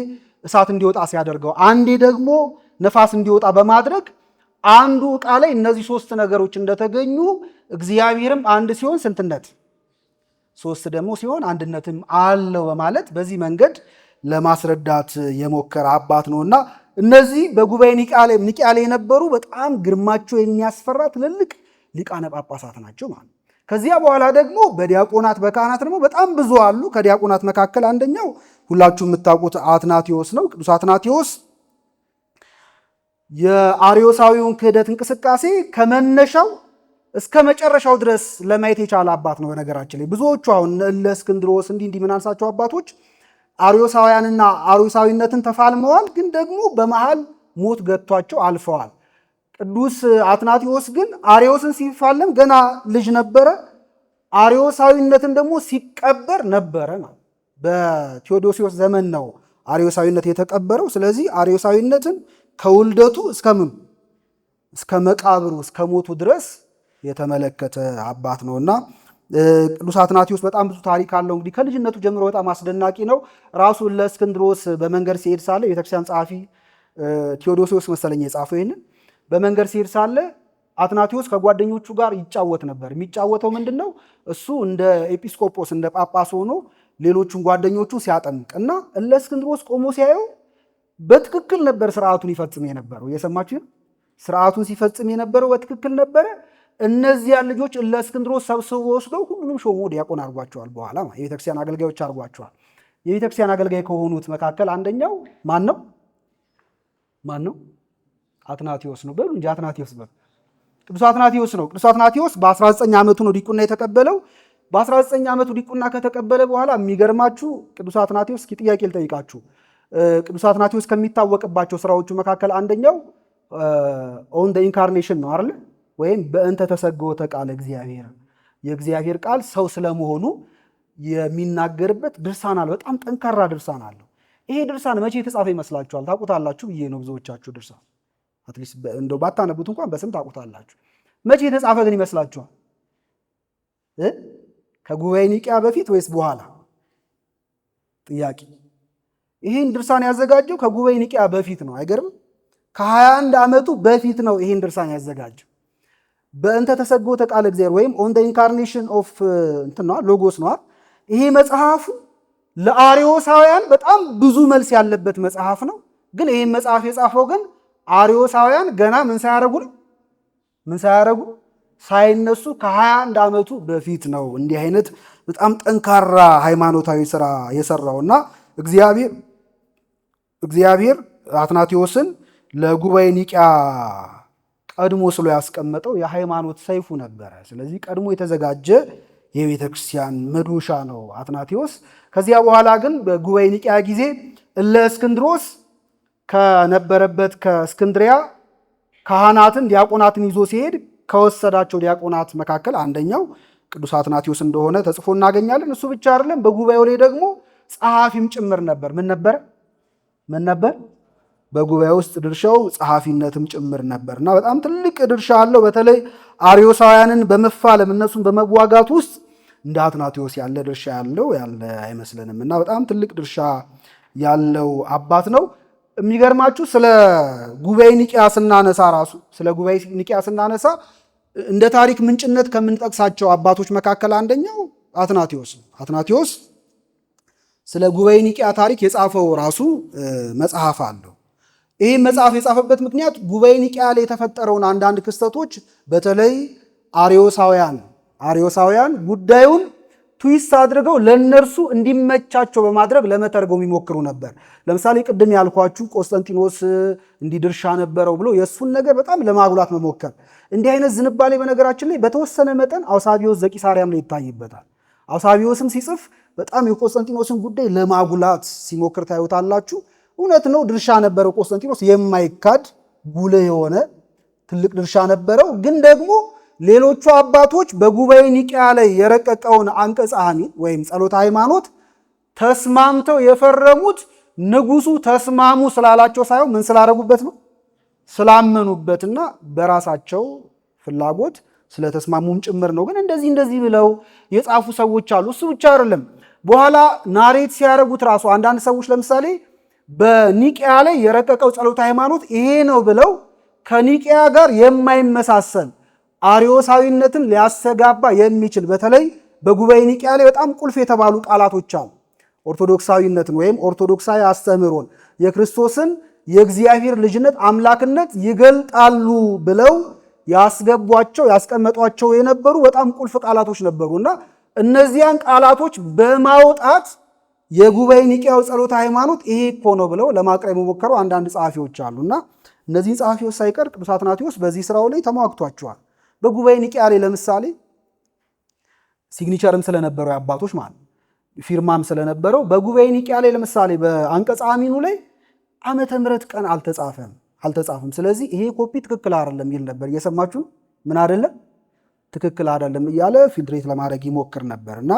A: እሳት እንዲወጣ ሲያደርገው፣ አንዴ ደግሞ ነፋስ እንዲወጣ በማድረግ አንዱ ዕቃ ላይ እነዚህ ሶስት ነገሮች እንደተገኙ እግዚአብሔርም አንድ ሲሆን ስንትነት፣ ሶስት ደግሞ ሲሆን አንድነትም አለው በማለት በዚህ መንገድ ለማስረዳት የሞከረ አባት ነውና እነዚህ በጉባኤ ኒቅያ ላይ የነበሩ በጣም ግርማቸው የሚያስፈራ ትልልቅ ሊቃነ ጳጳሳት ናቸው ማለት። ከዚያ በኋላ ደግሞ በዲያቆናት በካህናት ደግሞ በጣም ብዙ አሉ። ከዲያቆናት መካከል አንደኛው ሁላችሁ የምታውቁት አትናቴዎስ ነው። ቅዱስ አትናቴዎስ የአርዮሳዊውን ክህደት እንቅስቃሴ ከመነሻው እስከ መጨረሻው ድረስ ለማየት የቻለ አባት ነው። በነገራችን ላይ ብዙዎቹ አሁን እነ እስክንድሮስ እንዲህ ምናንሳቸው አባቶች አርዮሳውያንና አርዮሳዊነትን ተፋልመዋል፣ ግን ደግሞ በመሃል ሞት ገጥቷቸው አልፈዋል። ቅዱስ አትናቴዎስ ግን አርዮስን ሲፋለም ገና ልጅ ነበረ፣ አርዮሳዊነትን ደግሞ ሲቀበር ነበረ ነው። በቴዎዶሲዎስ ዘመን ነው አርዮሳዊነት የተቀበረው። ስለዚህ አርዮሳዊነትን ከውልደቱ እስከ መቃብሩ እስከ ሞቱ ድረስ የተመለከተ አባት ነውና ቅዱስ አትናቴዎስ በጣም ብዙ ታሪክ አለው። እንግዲህ ከልጅነቱ ጀምሮ በጣም አስደናቂ ነው። ራሱ ለእስክንድሮስ በመንገድ ሲሄድ ሳለ የቤተክርስቲያን ጸሐፊ ቴዎዶሲዎስ መሰለኝ የጻፈው ይህንን። በመንገድ ሲሄድ ሳለ አትናቴዎስ ከጓደኞቹ ጋር ይጫወት ነበር። የሚጫወተው ምንድን ነው? እሱ እንደ ኤጲስቆጶስ እንደ ጳጳስ ሆኖ ሌሎቹን ጓደኞቹ ሲያጠምቅ እና ለእስክንድሮስ ቆሞ ሲያየው በትክክል ነበር ስርዓቱን ይፈጽም የነበረው። እየሰማችሁ ስርዓቱን ሲፈጽም የነበረው በትክክል ነበረ። እነዚያን ልጆች ለእስክንድሮስ ሰብስቦ ወስደው ሁሉንም ሾሞ ዲያቆን አድርጓቸዋል። በኋላ የቤተክርስቲያን አገልጋዮች አድርጓቸዋል። የቤተክርስቲያን አገልጋይ ከሆኑት መካከል አንደኛው ማን ነው? አትናቴዎስ ነው። በሉ እንጂ አትናቴዎስ በሉ። ቅዱስ አትናቴዎስ ነው። ቅዱስ አትናቴዎስ በ19 ዓመቱ ነው ዲቁና የተቀበለው። በ19 ዓመቱ ዲቁና ከተቀበለ በኋላ የሚገርማችሁ ቅዱስ አትናቴዎስ እስኪ ጥያቄ ልጠይቃችሁ። ቅዱስ አትናቴዎስ ከሚታወቅባቸው ስራዎቹ መካከል አንደኛው ኦን ደ ኢንካርኔሽን ነው አይደል? ወይም በእንተ ተሰግወተ ቃለ እግዚአብሔር፣ የእግዚአብሔር ቃል ሰው ስለመሆኑ የሚናገርበት ድርሳን አለ። በጣም ጠንካራ ድርሳን አለው። ይሄ ድርሳን መቼ የተጻፈ ይመስላችኋል? ታውቁታላችሁ ብዬ ነው ብዙዎቻችሁ ድርሳን አትሊስት እንደው ባታነቡት እንኳን በስም ታውቁታላችሁ። መቼ የተጻፈ ግን ይመስላችኋል? ከጉባኤ ኒቅያ በፊት ወይስ በኋላ? ጥያቄ። ይህን ድርሳን ያዘጋጀው ከጉባኤ ኒቅያ በፊት ነው። አይገርም? ከ21 ዓመቱ በፊት ነው ይህን ድርሳን ያዘጋጀው። በእንተ ተሰግወተ ቃለ እግዚአብሔር ወይም ኦን ዘ ኢንካርኔሽን ኦፍ ሎጎስ ነው። ይሄ መጽሐፉ ለአርዮሳውያን በጣም ብዙ መልስ ያለበት መጽሐፍ ነው። ግን ይህን መጽሐፍ የጻፈው ግን አርዮሳውያን ገና ምን ሳያረጉ ሳይነሱ ከ21 ዓመቱ በፊት ነው። እንዲህ አይነት በጣም ጠንካራ ሃይማኖታዊ ስራ የሰራውና እግዚአብሔር አትናቴዎስን ለጉባኤ ኒቅያ ቀድሞ ስሎ ያስቀመጠው የሃይማኖት ሰይፉ ነበረ። ስለዚህ ቀድሞ የተዘጋጀ የቤተ ክርስቲያን መዶሻ ነው አትናቴዎስ። ከዚያ በኋላ ግን በጉባኤ ኒቅያ ጊዜ እለእስክንድሮስ ከነበረበት ከእስክንድሪያ ካህናትን ዲያቆናትን ይዞ ሲሄድ ከወሰዳቸው ዲያቆናት መካከል አንደኛው ቅዱስ አትናቴዎስ እንደሆነ ተጽፎ እናገኛለን። እሱ ብቻ አይደለም፣ በጉባኤው ላይ ደግሞ ጸሐፊም ጭምር ነበር። ምን ነበር? በጉባኤ ውስጥ ድርሻው ጸሐፊነትም ጭምር ነበር እና በጣም ትልቅ ድርሻ አለው። በተለይ አርዮሳውያንን በመፋለም እነሱን በመዋጋት ውስጥ እንደ አትናቴዎስ ያለ ድርሻ ያለ አይመስለንም እና በጣም ትልቅ ድርሻ ያለው አባት ነው። የሚገርማችሁ ስለ ጉባኤ ኒቂያ ስናነሳ እንደ ታሪክ ምንጭነት ከምንጠቅሳቸው አባቶች መካከል አንደኛው አትናቴዎስ ነው። አትናቴዎስ ስለ ጉባኤ ኒቂያ ታሪክ የጻፈው ራሱ መጽሐፍ አለው። ይህ መጽሐፍ የጻፈበት ምክንያት ጉባኤ ኒቂያ ላይ የተፈጠረውን አንዳንድ ክስተቶች በተለይ አርዮሳውያን ጉዳዩን ትዊስት አድርገው ለነርሱ እንዲመቻቸው በማድረግ ለመተርጎም ይሞክሩ ነበር። ለምሳሌ ቅድም ያልኳችሁ ቆስጠንጢኖስ እንዲድርሻ ነበረው ብሎ የእሱን ነገር በጣም ለማጉላት መሞከር። እንዲህ አይነት ዝንባሌ በነገራችን ላይ በተወሰነ መጠን አውሳቢዎስ ዘቂሳርያም ላይ ይታይበታል። አውሳቢዎስም ሲጽፍ በጣም የቆስጠንጢኖስን ጉዳይ ለማጉላት ሲሞክር ታዩታላችሁ። እውነት ነው፣ ድርሻ ነበረው ቆስጠንጢኖስ፣ የማይካድ ጉልህ የሆነ ትልቅ ድርሻ ነበረው። ግን ደግሞ ሌሎቹ አባቶች በጉባኤ ኒቂያ ላይ የረቀቀውን አንቀጸ ሐሚድ ወይም ጸሎተ ሃይማኖት ተስማምተው የፈረሙት ንጉሱ ተስማሙ ስላላቸው ሳይሆን ምን ስላደረጉበት ነው? ስላመኑበትና በራሳቸው ፍላጎት ስለተስማሙም ጭምር ነው። ግን እንደዚህ ብለው የጻፉ ሰዎች አሉ። እሱ ብቻ አይደለም። በኋላ ናሬት ሲያደርጉት ራሱ አንዳንድ ሰዎች ለምሳሌ በኒቂያ ላይ የረቀቀው ጸሎተ ሃይማኖት ይሄ ነው ብለው ከኒቂያ ጋር የማይመሳሰል አርዮሳዊነትን ሊያስተጋባ የሚችል በተለይ በጉባኤ ኒቂያ ላይ በጣም ቁልፍ የተባሉ ቃላቶች አሉ። ኦርቶዶክሳዊነትን ወይም ኦርቶዶክሳዊ አስተምህሮን የክርስቶስን የእግዚአብሔር ልጅነት አምላክነት ይገልጣሉ ብለው ያስቀመጧቸው የነበሩ በጣም ቁልፍ ቃላቶች ነበሩና እነዚያን ቃላቶች በማውጣት የጉባኤ ኒቂያው ጸሎተ ሃይማኖት ይሄ እኮ ነው ብለው ለማቅረብ የሞከሩ አንዳንድ ጸሐፊዎች አሉና እነዚህ ጸሐፊዎች ሳይቀር ቅዱስ አትናቴዎስ በዚህ ስራው ላይ ተሟግቷቸዋል። በጉባኤ ኒቂያ ላይ ለምሳሌ ሲግኒቸርም ስለነበረው የአባቶች ማለት ፊርማም ስለነበረው በጉባኤ ኒቂያ ላይ ለምሳሌ በአንቀጸ አሚኑ ላይ ዓመተ ምሕረት ቀን አልተጻፈም። ስለዚህ ይሄ ኮፒ ትክክል አይደለም ይል ነበር። እየሰማችሁ ምን አይደለም ትክክል አይደለም እያለ ፊልትሬት ለማድረግ ይሞክር ነበር እና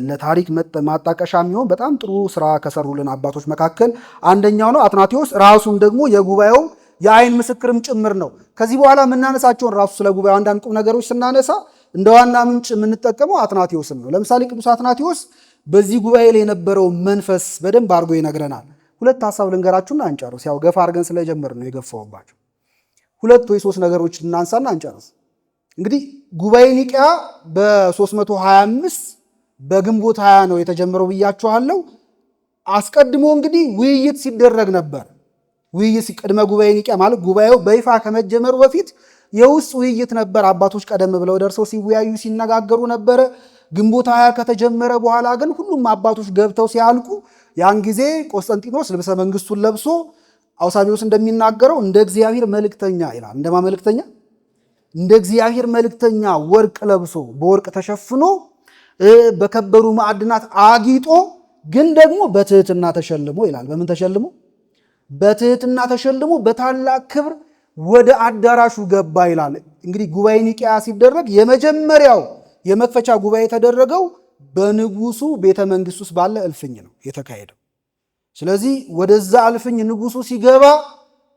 A: ለታሪክ ማጣቀሻ የሚሆን በጣም ጥሩ ስራ ከሰሩልን አባቶች መካከል አንደኛው ነው። አትናቴዎስ ራሱም ደግሞ የጉባኤው የአይን ምስክርም ጭምር ነው። ከዚህ በኋላ የምናነሳቸውን ራሱ ስለ ጉባኤው አንዳንድ ቁም ነገሮች ስናነሳ እንደ ዋና ምንጭ የምንጠቀመው አትናቴዎስን ነው። ለምሳሌ ቅዱስ አትናቴዎስ በዚህ ጉባኤ ላይ የነበረው መንፈስ በደንብ አድርጎ ይነግረናል። ሁለት ሀሳብ ልንገራችሁና አንጨርስ። ያው ገፋ አድርገን ስለጀመር ነው የገፋውባቸው። ሁለት ወይ ሶስት ነገሮች እናንሳና አንጨርስ። እንግዲህ ጉባኤ ኒቂያ በ325 በግንቦት 20 ነው የተጀመረው ብያችኋለሁ። አስቀድሞ እንግዲህ ውይይት ሲደረግ ነበር። ቅድመ ጉባኤ ኒቂያ ማለት ጉባኤው በይፋ ከመጀመሩ በፊት የውስጥ ውይይት ነበር። አባቶች ቀደም ብለው ደርሰው ሲወያዩ ሲነጋገሩ ነበረ። ግንቦት 20 ከተጀመረ በኋላ ግን ሁሉም አባቶች ገብተው ሲያልቁ ያን ጊዜ ቆስጠንጢኖስ ልብሰ መንግስቱን ለብሶ አውሳቢዎስ እንደሚናገረው እንደ እግዚአብሔር መልእክተኛ ይላል። እንደማ መልእክተኛ? እንደ እግዚአብሔር መልእክተኛ ወርቅ ለብሶ በወርቅ ተሸፍኖ በከበሩ ማዕድናት አጊጦ ግን ደግሞ በትህትና ተሸልሞ ይላል። በምን ተሸልሞ? በትህትና ተሸልሞ በታላቅ ክብር ወደ አዳራሹ ገባ ይላል። እንግዲህ ጉባኤ ኒቂያ ሲደረግ የመጀመሪያው የመክፈቻ ጉባኤ የተደረገው በንጉሱ ቤተ መንግስት ውስጥ ባለ እልፍኝ ነው የተካሄደው። ስለዚህ ወደዛ እልፍኝ ንጉሱ ሲገባ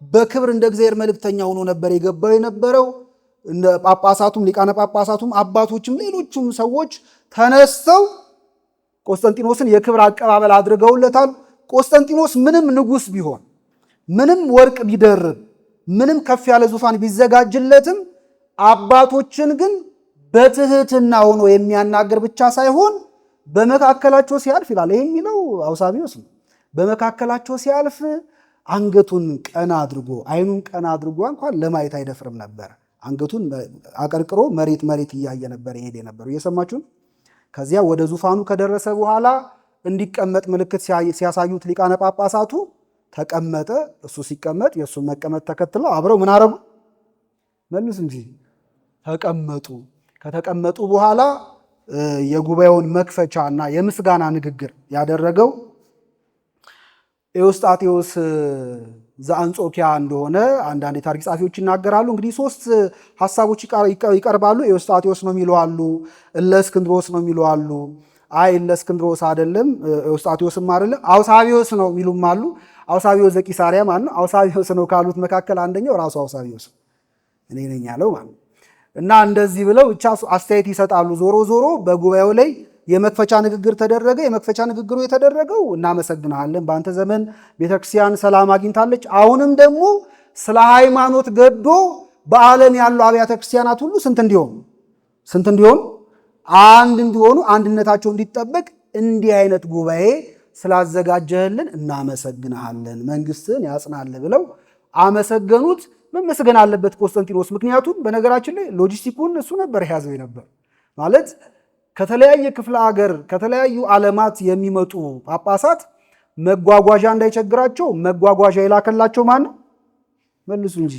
A: በክብር እንደ እግዚአብሔር መልእክተኛ ሆኖ ነበር የገባው የነበረው። እንደ ጳጳሳቱም ሊቃነ ጳጳሳቱም አባቶችም ሌሎቹም ሰዎች ተነስተው ቆስጠንጢኖስን የክብር አቀባበል አድርገውለታል። ቆስጠንጢኖስ ምንም ንጉስ ቢሆን፣ ምንም ወርቅ ቢደርብ፣ ምንም ከፍ ያለ ዙፋን ቢዘጋጅለትም አባቶችን ግን በትህትና ሆኖ የሚያናገር ብቻ ሳይሆን በመካከላቸው ሲያልፍ ይላል። ይህ የሚለው አውሳቢዎስ ነው። በመካከላቸው ሲያልፍ አንገቱን ቀና አድርጎ አይኑን ቀና አድርጎ እንኳን ለማየት አይደፍርም ነበር። አንገቱን አቀርቅሮ መሬት እያየ ነበር ይሄድ የነበረው። እየሰማችሁን? ከዚያ ወደ ዙፋኑ ከደረሰ በኋላ እንዲቀመጥ ምልክት ሲያሳዩት ሊቃነ ጳጳሳቱ ተቀመጠ። እሱ ሲቀመጥ የእሱን መቀመጥ ተከትለው አብረው ምን አረጉ? መልስ እንጂ ተቀመጡ። ከተቀመጡ በኋላ የጉባኤውን መክፈቻ እና የምስጋና ንግግር ያደረገው ኤዎስጣቴዎስ ዘአንጾኪያ እንደሆነ አንዳንድ የታሪክ ጸሐፊዎች ይናገራሉ። እንግዲህ ሶስት ሐሳቦች ይቀርባሉ። ኤዎስጣቴዎስ ነው የሚሉ አሉ፣ እለእስክንድሮስ ነው የሚሉ አሉ። አይ ለእስክንድሮስ አይደለም ኤዎስጣቴዎስም አይደለም አውሳቢዮስ ነው የሚሉም አሉ። አውሳቢዮስ ዘቂሳርያ ማለት ነው። አውሳቢዮስ ነው ካሉት መካከል አንደኛው ራሱ አውሳቢዮስ እኔ ነኝ ያለው ማለት ነው። እና እንደዚህ ብለው ብቻ አስተያየት ይሰጣሉ። ዞሮ ዞሮ በጉባኤው ላይ የመክፈቻ ንግግር ተደረገ። የመክፈቻ ንግግሩ የተደረገው እናመሰግናለን፣ በአንተ ዘመን ቤተክርስቲያን ሰላም አግኝታለች። አሁንም ደግሞ ስለ ሃይማኖት ገዶ በዓለም ያሉ አብያተ ክርስቲያናት ሁሉ ስንት እንዲሆኑ አንድ እንዲሆኑ አንድነታቸው እንዲጠበቅ እንዲህ አይነት ጉባኤ ስላዘጋጀህልን እናመሰግናለን፣ መንግስትን ያጽናል ብለው አመሰገኑት። መመስገን አለበት ቆስጠንጢኖስ። ምክንያቱም በነገራችን ላይ ሎጂስቲኩን እሱ ነበር የያዘው ነበር ማለት ከተለያየ ክፍለ ሀገር ከተለያዩ ዓለማት የሚመጡ ጳጳሳት መጓጓዣ እንዳይቸግራቸው መጓጓዣ የላከላቸው ማን ነው? መልሱ እንጂ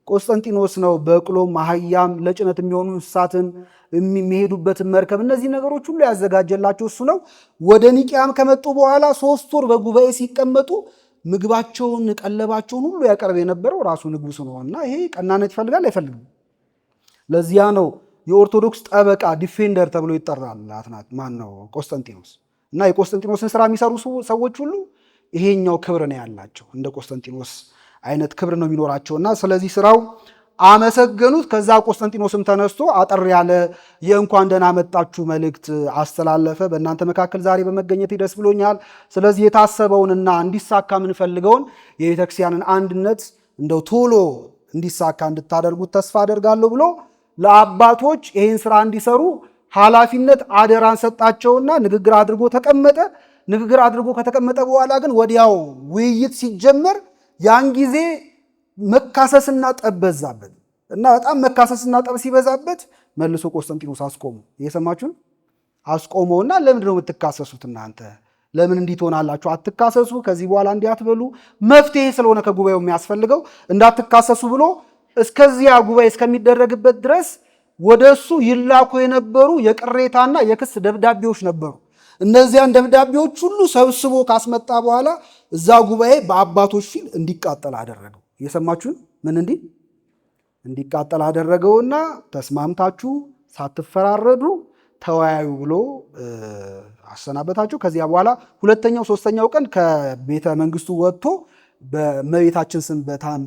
A: ቆስጠንጢኖስ ነው። በቅሎም አህያም ለጭነት የሚሆኑ እንስሳትን የሚሄዱበትን መርከብ እነዚህ ነገሮች ሁሉ ያዘጋጀላቸው እሱ ነው። ወደ ኒቂያም ከመጡ በኋላ 3 ወር በጉባኤ ሲቀመጡ ምግባቸውን ቀለባቸውን ሁሉ ያቀርብ የነበረው ራሱ ንጉሱ ነው። እና ይሄ ቀናነት ይፈልጋል አይፈልግም? ለዚያ ነው የኦርቶዶክስ ጠበቃ ዲፌንደር ተብሎ ይጠራል። ማን ነው? ቆስጠንጢኖስ። እና የቆስጠንጢኖስን ስራ የሚሰሩ ሰዎች ሁሉ ይሄኛው ክብር ነው ያላቸው፣ እንደ ቆስጠንጢኖስ አይነት ክብር ነው የሚኖራቸው። እና ስለዚህ ስራው አመሰገኑት። ከዛ ቆስጠንጢኖስም ተነስቶ አጠር ያለ የእንኳን ደህና መጣችሁ መልእክት አስተላለፈ። በእናንተ መካከል ዛሬ በመገኘት ደስ ብሎኛል። ስለዚህ የታሰበውንና እንዲሳካ የምንፈልገውን የቤተክርስቲያንን አንድነት እንደው ቶሎ እንዲሳካ እንድታደርጉት ተስፋ አደርጋለሁ ብሎ ለአባቶች ይህን ስራ እንዲሰሩ ኃላፊነት አደራን ሰጣቸውና ንግግር አድርጎ ተቀመጠ። ንግግር አድርጎ ከተቀመጠ በኋላ ግን ወዲያው ውይይት ሲጀመር ያን ጊዜ መካሰስና ጠብ በዛበት እና በጣም መካሰስና ጠብ ሲበዛበት መልሶ ቆስጠንጢኖስ አስቆሙ። እየሰማችሁን? አስቆመውና ለምንድን ነው የምትካሰሱት? እናንተ ለምን እንዲህ ትሆናላችሁ? አትካሰሱ፣ ከዚህ በኋላ እንዲህ አትበሉ፣ መፍትሄ ስለሆነ ከጉባኤው የሚያስፈልገው እንዳትካሰሱ ብሎ እስከዚያ ጉባኤ እስከሚደረግበት ድረስ ወደ እሱ ይላኩ የነበሩ የቅሬታና የክስ ደብዳቤዎች ነበሩ። እነዚያን ደብዳቤዎች ሁሉ ሰብስቦ ካስመጣ በኋላ እዛ ጉባኤ በአባቶች ፊት እንዲቃጠል አደረገው። እየሰማችሁን? ምን እንዲቃጠል አደረገውና ተስማምታችሁ ሳትፈራረዱ ተወያዩ ብሎ አሰናበታቸው። ከዚያ በኋላ ሁለተኛው ሶስተኛው ቀን ከቤተ መንግስቱ ወጥቶ በእመቤታችን ስም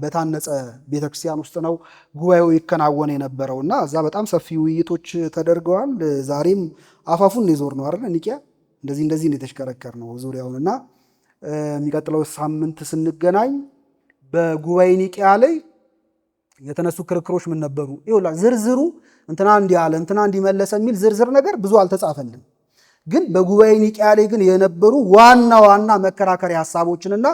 A: በታነጸ ቤተክርስቲያን ውስጥ ነው ጉባኤው ይከናወን የነበረውና እዛ በጣም ሰፊ ውይይቶች ተደርገዋል። ዛሬም አፋፉን የዞር ነው አይደል? ኒቂያ እንደዚህ ነው የተሽከረከር ነው ዙሪያውንና የሚቀጥለው ሳምንት ስንገናኝ በጉባኤ ኒቂያ ላይ የተነሱ ክርክሮች ምን ነበሩ? ይኸውላ ዝርዝሩ እንትና እንዲህ አለ እንትና እንዲመለሰ የሚል ዝርዝር ነገር ብዙ አልተጻፈልም። ግን በጉባኤ ኒቂያ ላይ ግን የነበሩ ዋና መከራከሪያ ሀሳቦችንና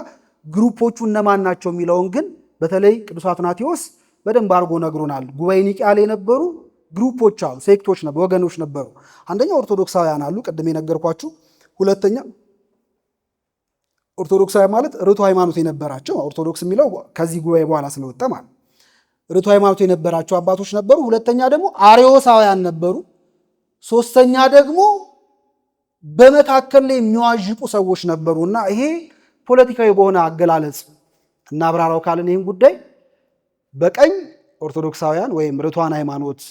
A: ግሩፖቹ እነማን ናቸው የሚለውን ግን በተለይ ቅዱስ አትናቴዎስ በደንብ አድርጎ ነግሮናል። ጉባኤ ኒቂያ ላይ የነበሩ ግሩፖች አሉ፣ ሴክቶች ነበሩ፣ ወገኖች ነበሩ። አንደኛ ኦርቶዶክሳውያን አሉ፣ ቅድም የነገርኳችሁ። ሁለተኛ ኦርቶዶክሳውያን ማለት ርቱ ሃይማኖት የነበራቸው፣ ኦርቶዶክስ የሚለው ከዚህ ጉባኤ በኋላ ስለወጣ ማለት ርቱ ሃይማኖት የነበራቸው አባቶች ነበሩ። ሁለተኛ ደግሞ አርዮሳውያን ነበሩ። ሶስተኛ ደግሞ በመካከል ላይ የሚዋዥቁ ሰዎች ነበሩ እና ይሄ ፖለቲካዊ በሆነ አገላለጽ እና አብራራው ካልን ይህን ጉዳይ በቀኝ ኦርቶዶክሳውያን ወይም ርቱዓን ሃይማኖት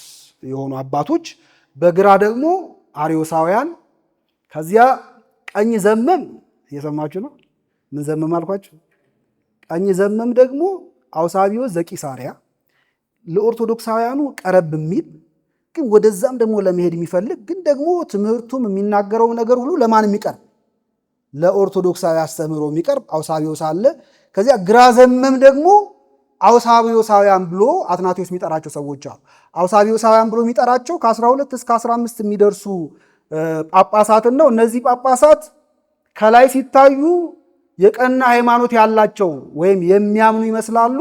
A: የሆኑ አባቶች፣ በግራ ደግሞ አርዮሳውያን፣ ከዚያ ቀኝ ዘመም እየሰማችሁ ነው። ምን ዘመም አልኳችሁ? ቀኝ ዘመም ደግሞ አውሳቢዮስ ዘቂሳርያ ለኦርቶዶክሳውያኑ ቀረብ የሚል ግን ወደዛም ደግሞ ለመሄድ የሚፈልግ ግን ደግሞ ትምህርቱም የሚናገረው ነገር ሁሉ ለማን የሚቀርብ ለኦርቶዶክሳዊ አስተምህሮ የሚቀርብ አውሳቢዮስ አለ። ከዚያ ግራ ዘመም ደግሞ አውሳቢዮሳውያን ብሎ አትናቴዎስ የሚጠራቸው ሰዎች አሉ። አውሳቢዮሳውያን ብሎ የሚጠራቸው ከ12 እስከ 15 የሚደርሱ ጳጳሳትን ነው። እነዚህ ጳጳሳት ከላይ ሲታዩ የቀና ሃይማኖት ያላቸው ወይም የሚያምኑ ይመስላሉ።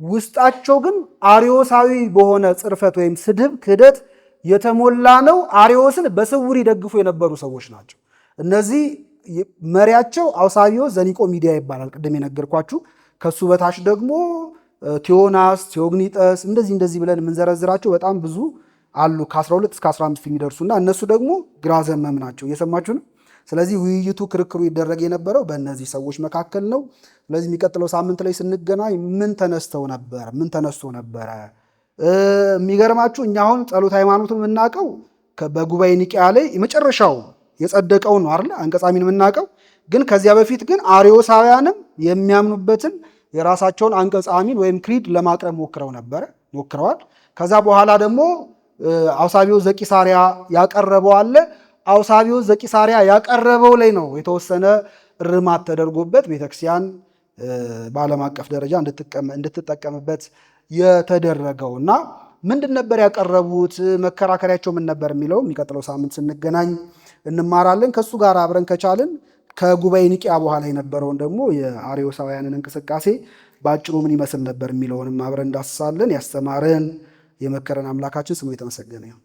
A: ውስጣቸው ግን አርዮሳዊ በሆነ ጽርፈት ወይም ስድብ፣ ክህደት የተሞላ ነው። አርዮስን በስውር ይደግፉ የነበሩ ሰዎች ናቸው። እነዚህ መሪያቸው አውሳቢዮስ ዘኒቆሚዲያ ይባላል፣ ቅድም የነገርኳችሁ። ከሱ በታች ደግሞ ቴዎናስ፣ ቴዎግኒጠስ እንደዚህ ብለን የምንዘረዝራቸው በጣም ብዙ አሉ፣ ከ12 እስከ 15 የሚደርሱና እነሱ ደግሞ ግራ ዘመም ናቸው። እየሰማችሁ ነው። ስለዚህ ውይይቱ ክርክሩ ይደረግ የነበረው በእነዚህ ሰዎች መካከል ነው። ስለዚህ የሚቀጥለው ሳምንት ላይ ስንገናኝ ምን ተነስቶ ነበረ? የሚገርማችሁ እኛ አሁን ጸሎት ሃይማኖትን የምናውቀው በጉባኤ ኒቂያ ላይ የመጨረሻው የጸደቀውን ነው አይደል አንቀጸ አሚን የምናውቀው። ግን ከዚያ በፊት ግን አርዮሳውያንም የሚያምኑበትን የራሳቸውን አንቀጸ አሚን ወይም ክሪድ ለማቅረብ ሞክረዋል። ከዛ በኋላ ደግሞ አውሳቢዎስ ዘቂሳርያ ያቀረበው አለ። አውሳቢዎስ ዘቂሳርያ ያቀረበው ላይ ነው የተወሰነ እርማት ተደርጎበት ቤተክርስቲያን በዓለም አቀፍ ደረጃ እንድትጠቀምበት የተደረገው እና ምንድን ነበር ያቀረቡት፣ መከራከሪያቸው ምን ነበር የሚለው የሚቀጥለው ሳምንት ስንገናኝ እንማራለን። ከሱ ጋር አብረን ከቻልን ከጉባኤ ኒቂያ በኋላ የነበረውን ደግሞ የአርዮሳውያንን እንቅስቃሴ በአጭሩ ምን ይመስል ነበር የሚለውንም አብረን እንዳስሳለን። ያስተማረን የመከረን አምላካችን ስሙ የተመሰገነ ይሁን።